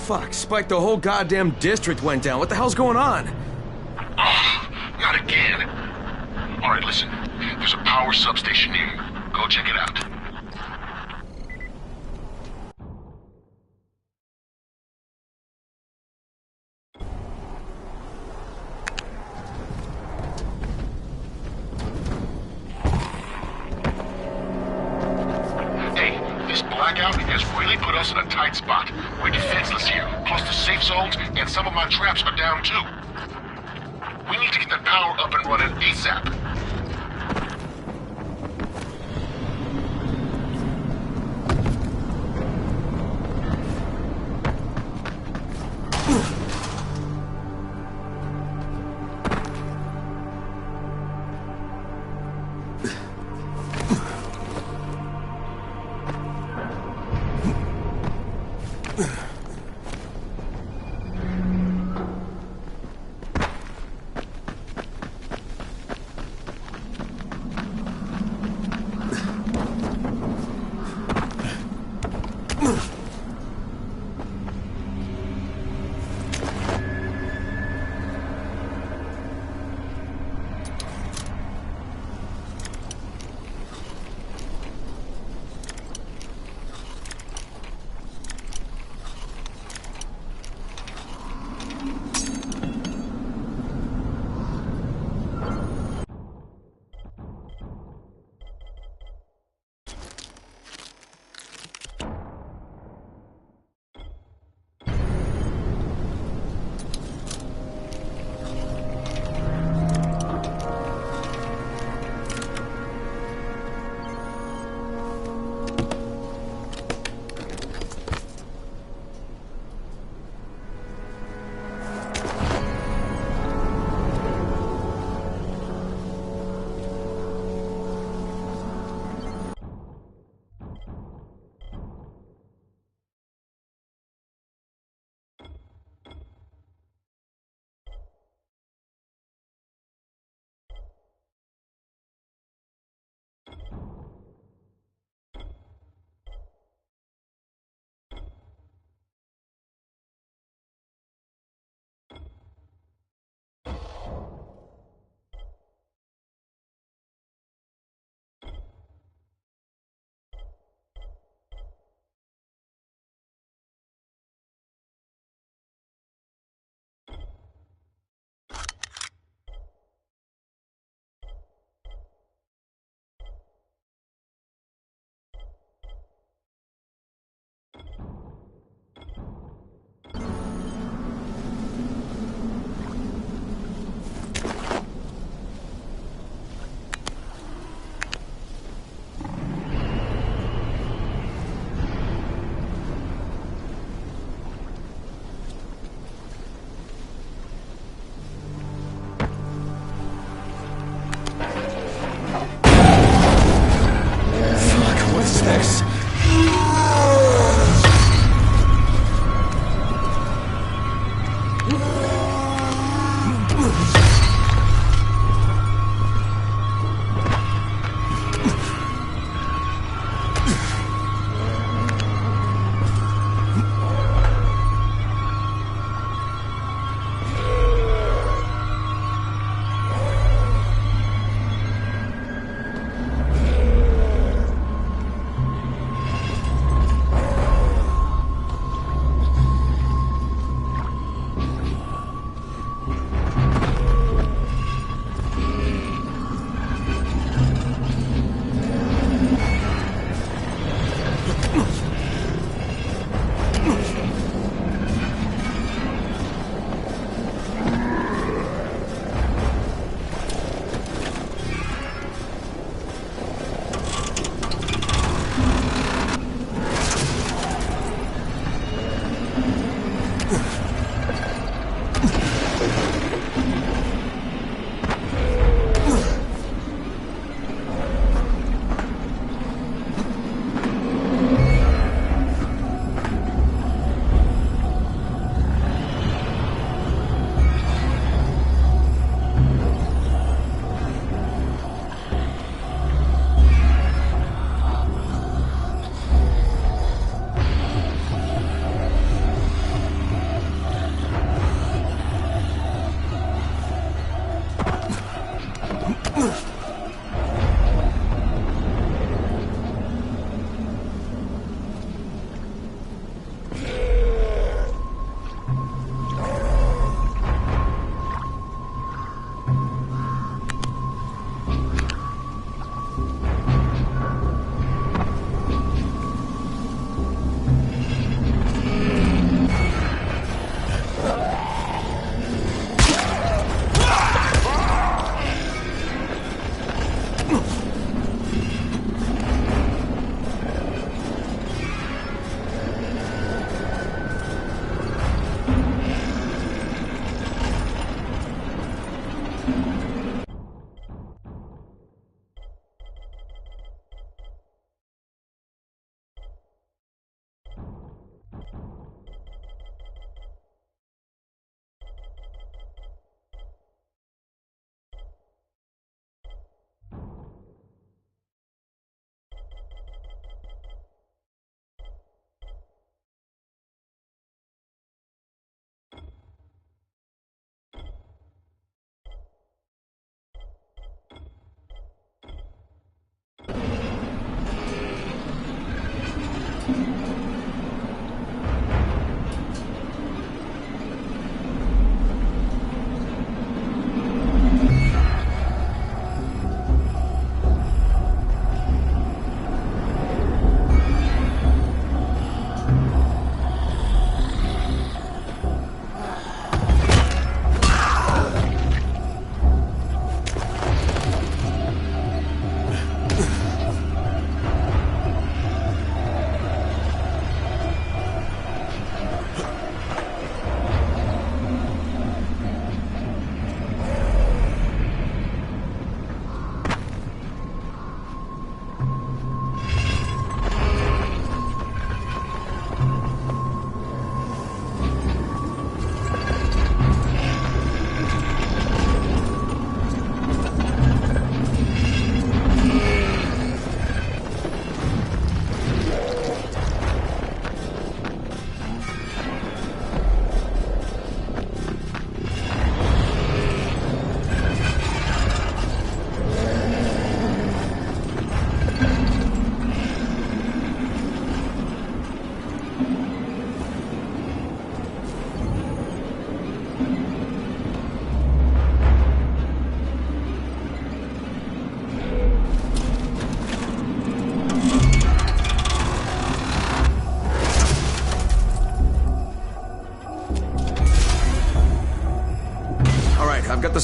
H: Fuck, Spike, the whole goddamn district went down. What the hell's going on?
Q: Oh, not again. All right, listen. There's a power substation near you. Go check it out. Blackout has really put us in a tight spot. We're defenseless here, plus the safe zones, and some of my traps are down too. We need to get that power up and running ASAP.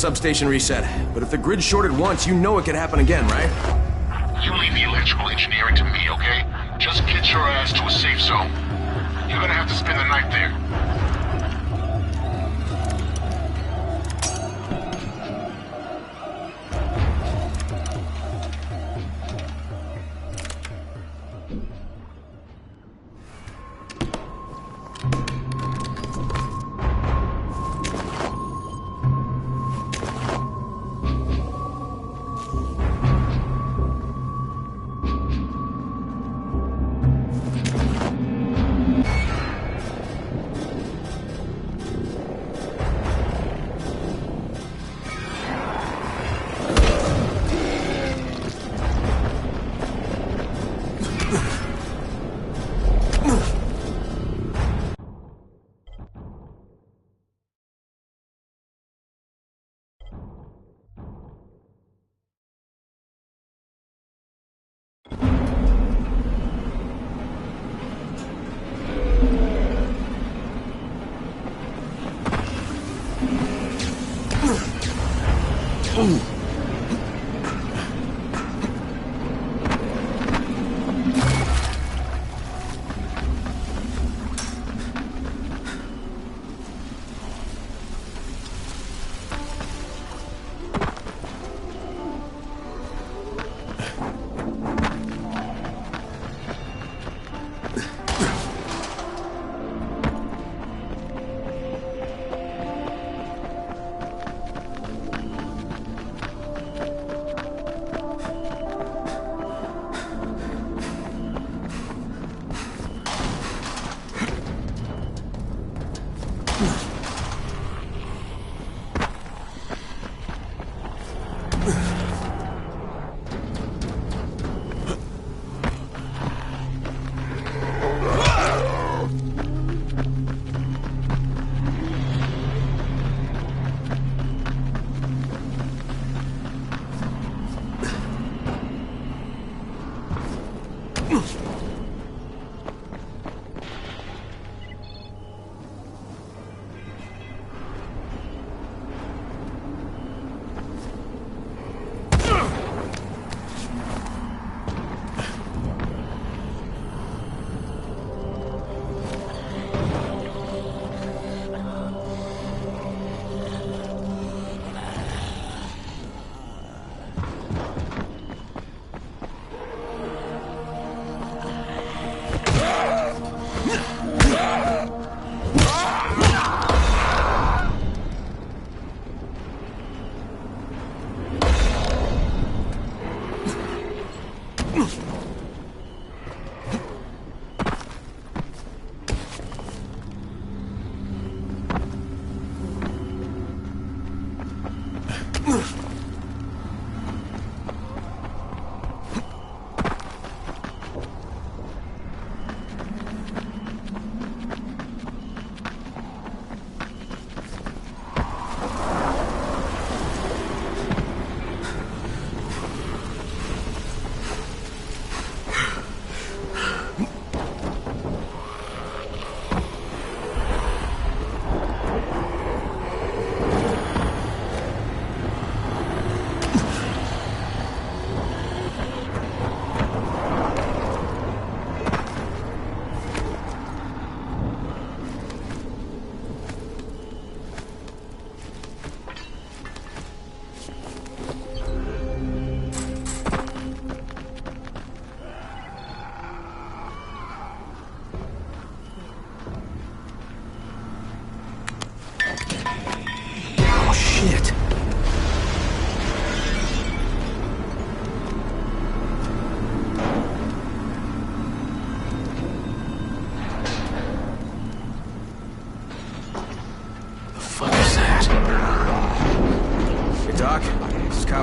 H: substation reset. But if the grid shorted once, you know it could happen again, right?
Q: You leave the electrical engineering to me, okay? Just get your ass to a safe zone. You're gonna have to spend the night there.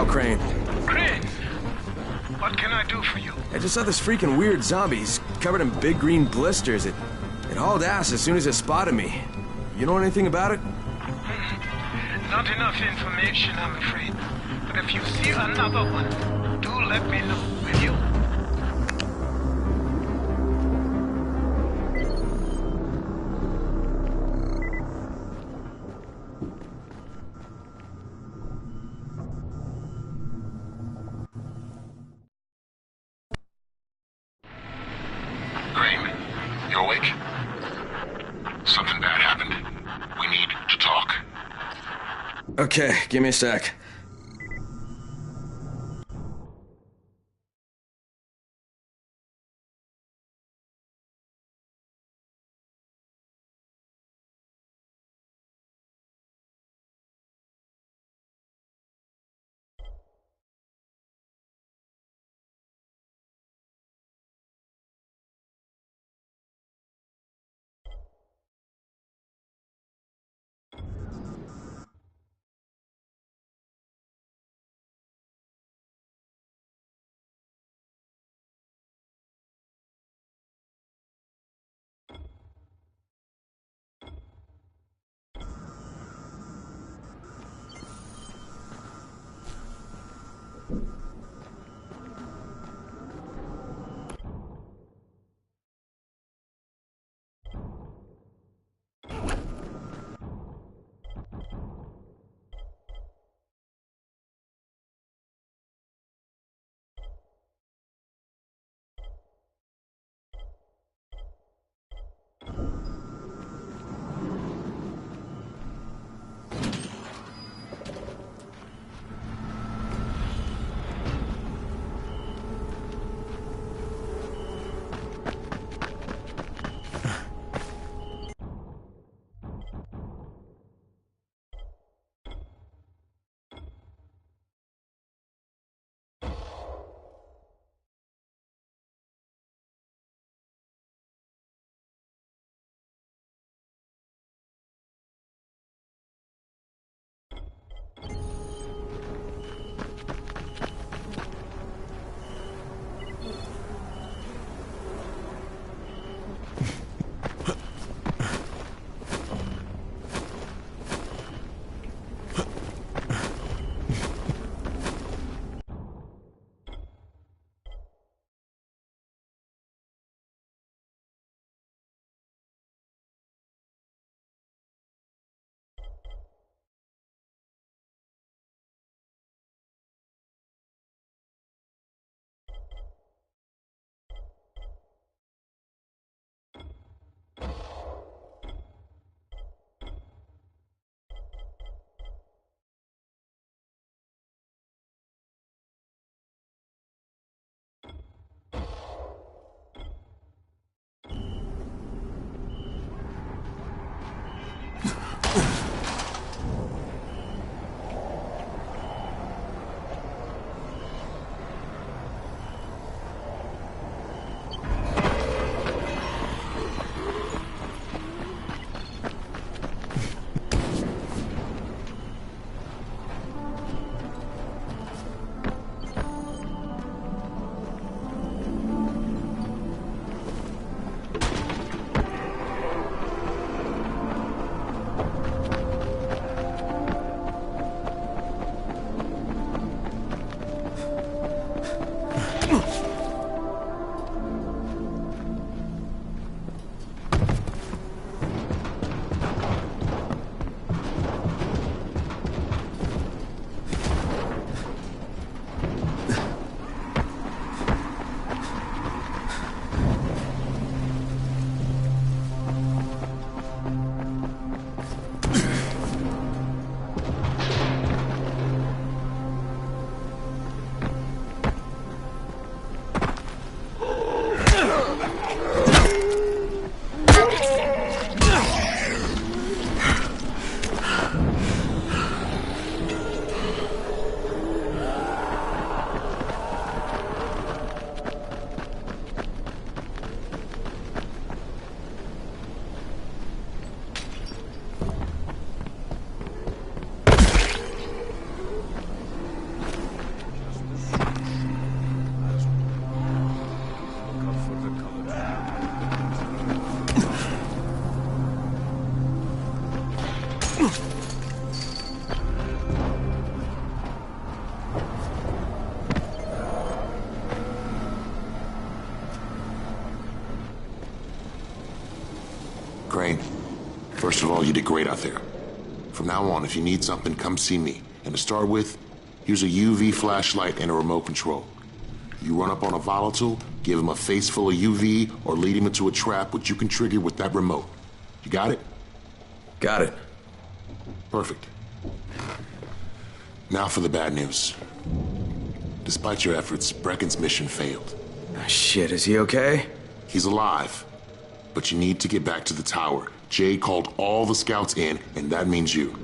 H: Crane.
B: Crane? What can I do for you?
H: I just saw this freaking weird zombie. He's covered in big green blisters. It hauled ass as soon as it spotted me. You know anything about it?
B: Not enough information, I'm afraid. But if you see another one, do let me know, will you?
Q: awake? Something bad happened. We need to talk.
H: Okay, give me a sec.
Q: Crane, first of all, you did great out there. From now on, if you need something, come see me. And to start with, use a UV flashlight and a remote control. You run up on a volatile, give him a face full of UV, or lead him into a trap which you can trigger with that remote. You got it?
H: Got it.
Q: Perfect. Now for the bad news. Despite your efforts, Brecken's mission failed.
H: Shit, is he okay?
Q: He's alive. But you need to get back to the tower. Jade called all the scouts in, and that means you.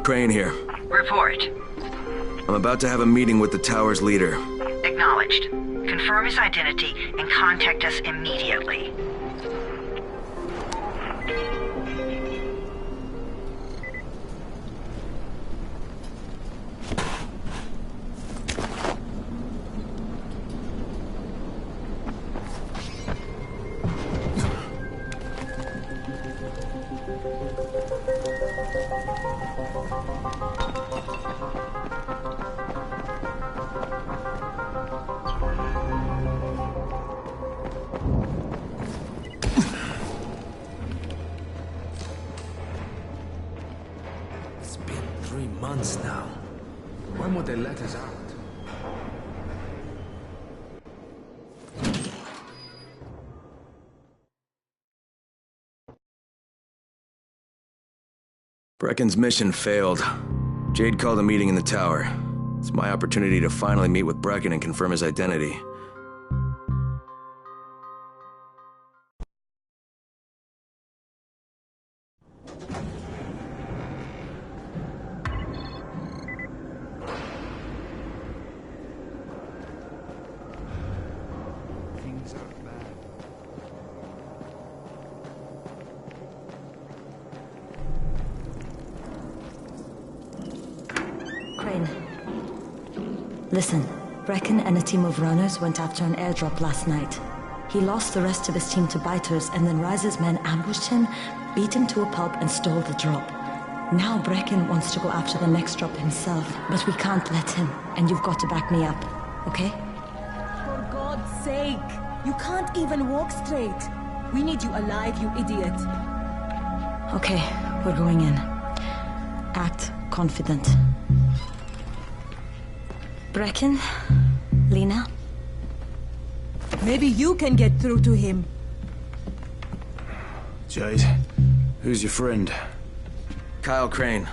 H: Crane here.
A: Report.
H: I'm about to have a meeting with the tower's leader.
A: Acknowledged. Confirm his identity and contact us immediately.
O: Months now. When would they let us out?
H: Brecken's mission failed. Jade called a meeting in the tower. It's my opportunity to finally meet with Brecken and confirm his identity.
E: Listen, Brecken and a team of runners went after an airdrop last night. He lost the rest of his team to biters, and then Rise's men ambushed him, beat him to a pulp, and stole the drop. Now Brecken wants to go after the next drop himself, but we can't let him, and you've got to back me up, okay?
S: For God's sake! You can't even walk straight! We need you alive, you idiot!
E: Okay, we're going in. Act confident. Brecken, Lena.
S: Maybe you can get through to him.
O: Jade, who's your friend?
H: Kyle Crane.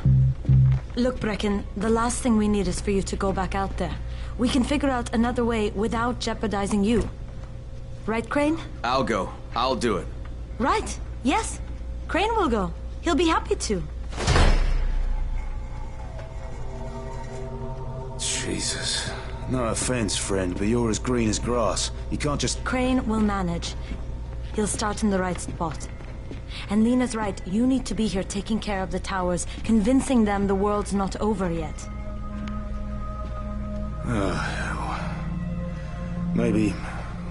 E: Look, Brecken, the last thing we need is for you to go back out there. We can figure out another way without jeopardizing you. Right, Crane?
H: I'll go. I'll do it.
E: Right. Yes. Crane will go. He'll be happy to.
O: Jesus. No offense, friend, but you're as green as grass. You can't just...
E: Crane will manage. He'll start in the right spot. And Lena's right, you need to be here taking care of the towers, convincing them the world's not over yet.
O: Oh, hell. Maybe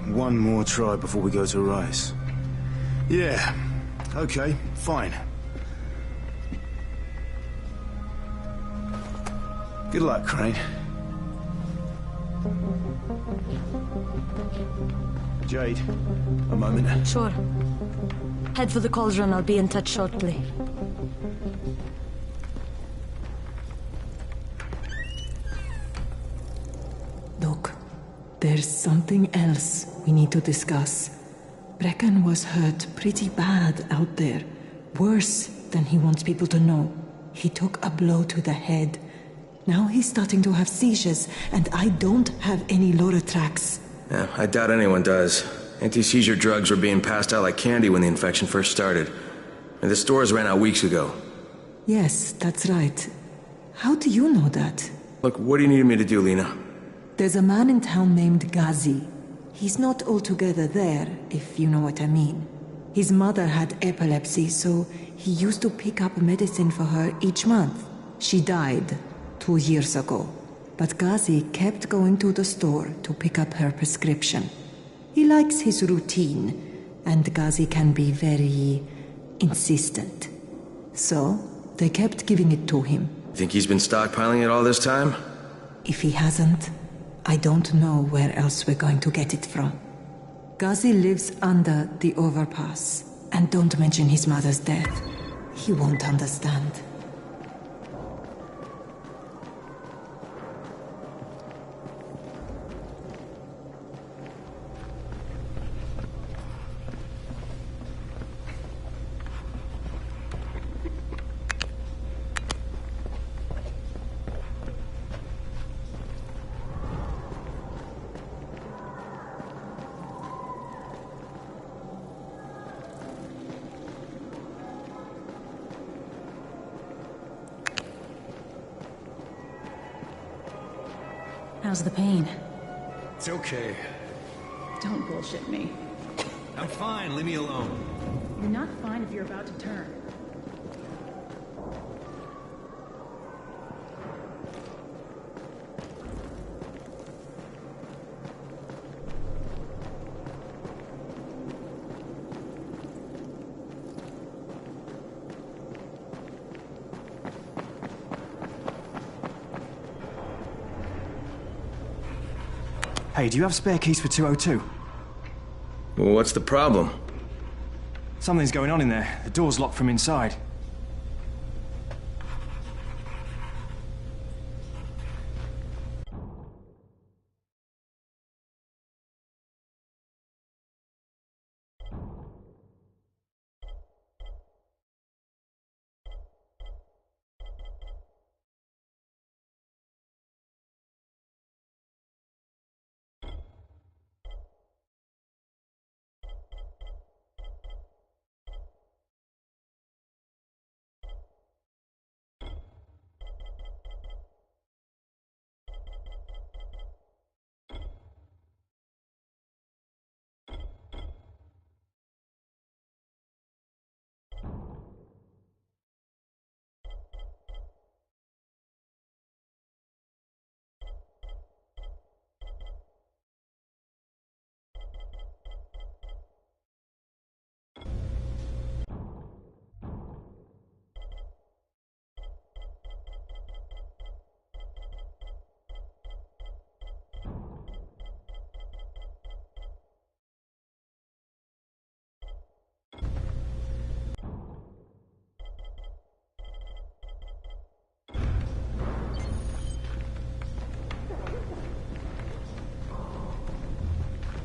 O: one more try before we go to Rice. Yeah, Okay, fine. Good luck, Crane. Jade, a moment.
S: Sure. Head for the cauldron. I'll be in touch shortly.
T: Look, there's something else we need to discuss. Brecken was hurt pretty bad out there. Worse than he wants people to know. He took a blow to the head. Now he's starting to have seizures, and I don't have any Loratrax.
H: Yeah, I doubt anyone does. Anti-seizure drugs were being passed out like candy when the infection first started. And the stores ran out weeks ago.
T: Yes, that's right. How do you know that?
H: Look, what do you need me to do, Lena?
T: There's a man in town named Ghazi. He's not altogether there, if you know what I mean. His mother had epilepsy, so he used to pick up medicine for her each month. She died 2 years ago, but Ghazi kept going to the store to pick up her prescription. He likes his routine, and Ghazi can be very insistent. So, they kept giving it to him.
H: Think he's been stockpiling it all this time?
T: If he hasn't, I don't know where else we're going to get it from. Ghazi lives under the overpass, and don't mention his mother's death. He won't understand.
S: How's the pain?
O: It's okay.
S: Don't bullshit me.
O: I'm fine, leave me alone.
S: You're not fine if you're about to turn.
U: Hey, do you have spare keys for 202?
H: Well, what's the problem?
U: Something's going on in there. The door's locked from inside.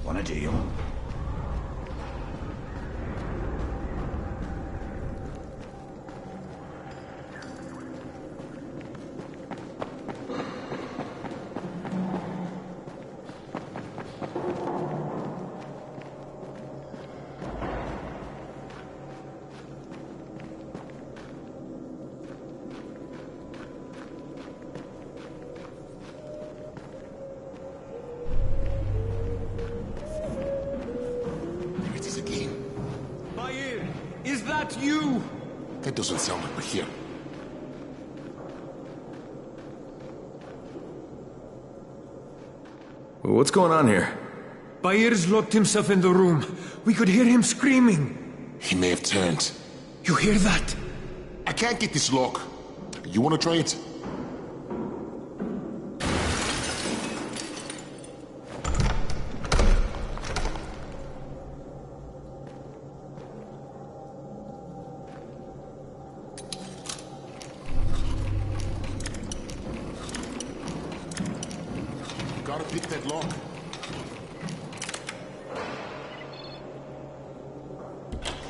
O: Want a deal?
Q: You! That doesn't sound like Bahir.
H: Well, what's going on here?
K: Bahir's locked himself in the room. We could hear him screaming.
Q: He may have turned.
I: You hear that?
Q: I can't get this lock. You want to try it? Gotta pick that lock.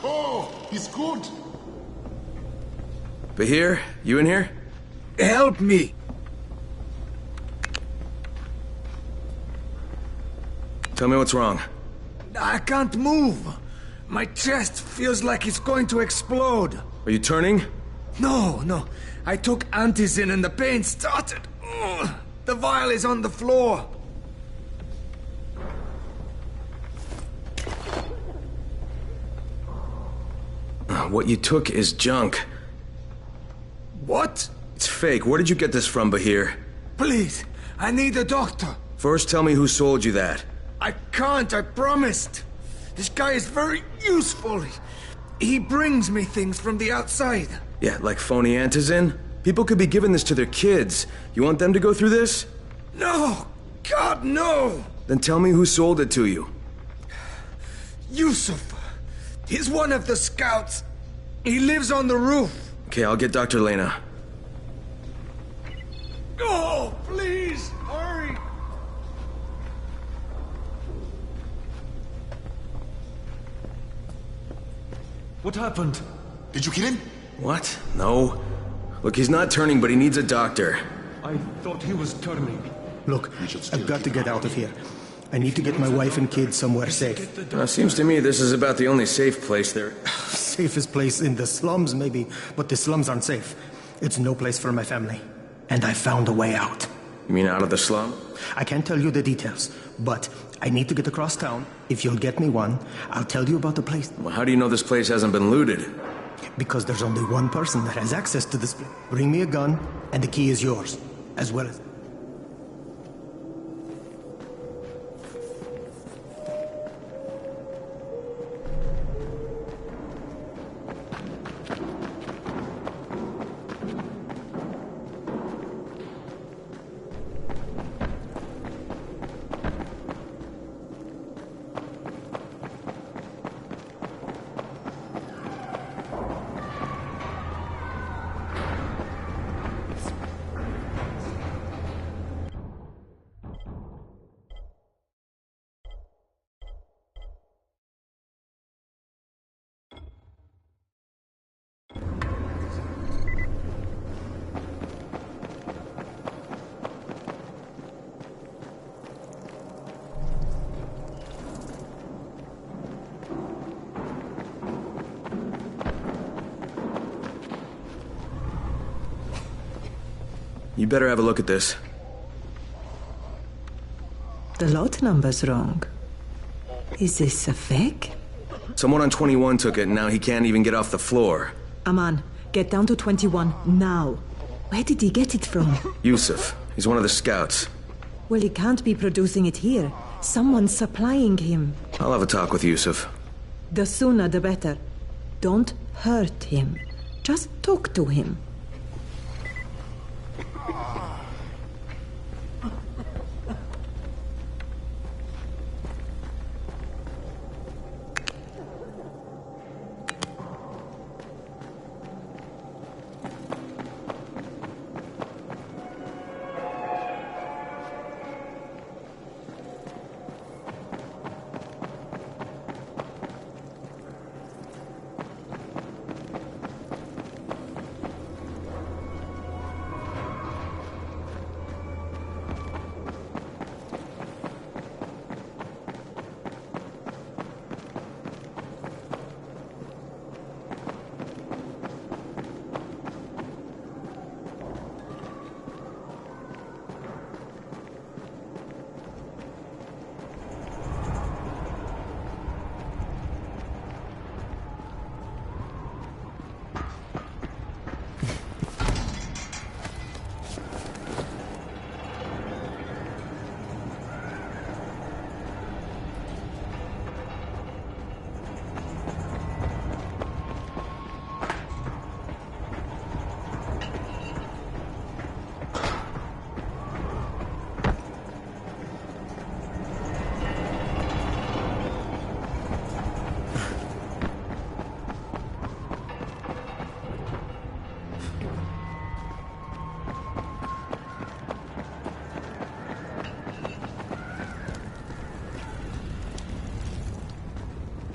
Q: Oh, he's good.
H: Bahir, you in here?
I: Help me!
H: Tell me what's wrong.
I: I can't move. My chest feels like it's going to explode.
H: Are you turning?
I: No. I took antizin and the pain started. Ugh. The vial is on the floor.
H: What you took is junk.
I: What?
H: It's fake. Where did you get this from, Bahir?
I: Please, I need a doctor.
H: First, tell me who sold you that.
I: I can't, I promised. This guy is very useful. He brings me things from the outside.
H: Yeah, like phony antizin? People could be giving this to their kids. You want them to go through this?
I: No! God, no!
H: Then tell me who sold it to you.
I: Yusuf. He's one of the scouts. He lives on the roof.
H: Okay, I'll get Dr. Lena.
I: Oh, please, hurry!
K: What happened?
Q: Did you kill him?
H: What? No. Look, he's not turning, but he needs a doctor.
K: I thought he was turning.
D: Look, I've got to get out of here. I need to get my wife and kids somewhere safe.
H: Seems to me this is about the only safe place there.
D: Safest place in the slums, maybe, but the slums aren't safe. It's no place for my family. And I found a way out.
H: You mean out of the slum?
D: I can't tell you the details, but I need to get across town. If you'll get me one, I'll tell you about the place.
H: Well, how do you know this place hasn't been looted?
D: Because there's only one person that has access to this place. Bring me a gun, and the key is yours, as well as...
H: You better have a look at this.
T: The lot number's wrong. Is this a fake?
H: Someone on 21 took it, and now he can't even get off the floor.
T: Aman, get down to 21, now. Where did he get it from?
H: Yusuf. He's one of the scouts.
T: Well, he can't be producing it here. Someone's supplying him.
H: I'll have a talk with Yusuf.
T: The sooner the better. Don't hurt him. Just talk to him.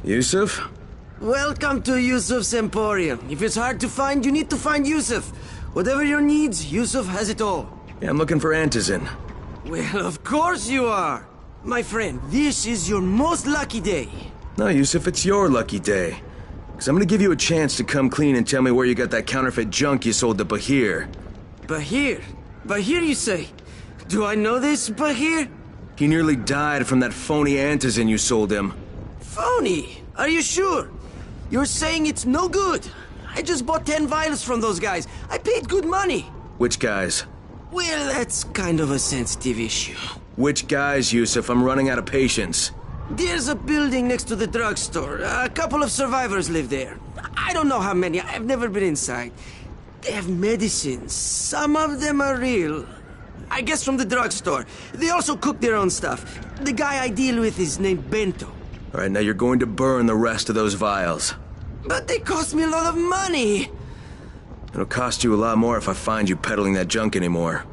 H: Yusuf?
F: Welcome to Yusuf's Emporium. If it's hard to find, you need to find Yusuf. Whatever your needs, Yusuf has it all.
H: Yeah, I'm looking for antizin.
F: Well, of course you are. My friend, this is your most lucky day.
H: No, Yusuf, it's your lucky day. Because I'm gonna give you a chance to come clean and tell me where you got that counterfeit junk you sold to Bahir.
F: Bahir? Bahir, you say? Do I know this Bahir?
H: He nearly died from that phony antizin you sold him.
F: Phony? Are you sure? You're saying it's no good? I just bought 10 vials from those guys. I paid good money.
H: Which guys?
F: Well, that's kind of a sensitive issue.
H: Which guys, Yusuf? I'm running out of patience.
F: There's a building next to the drugstore. A couple of survivors live there. I don't know how many. I've never been inside. They have medicines. Some of them are real. I guess from the drugstore. They also cook their own stuff. The guy I deal with is named Bento.
H: All right, now you're going to burn the rest of those vials.
F: But they cost me a lot of money.
H: It'll cost you a lot more if I find you peddling that junk anymore.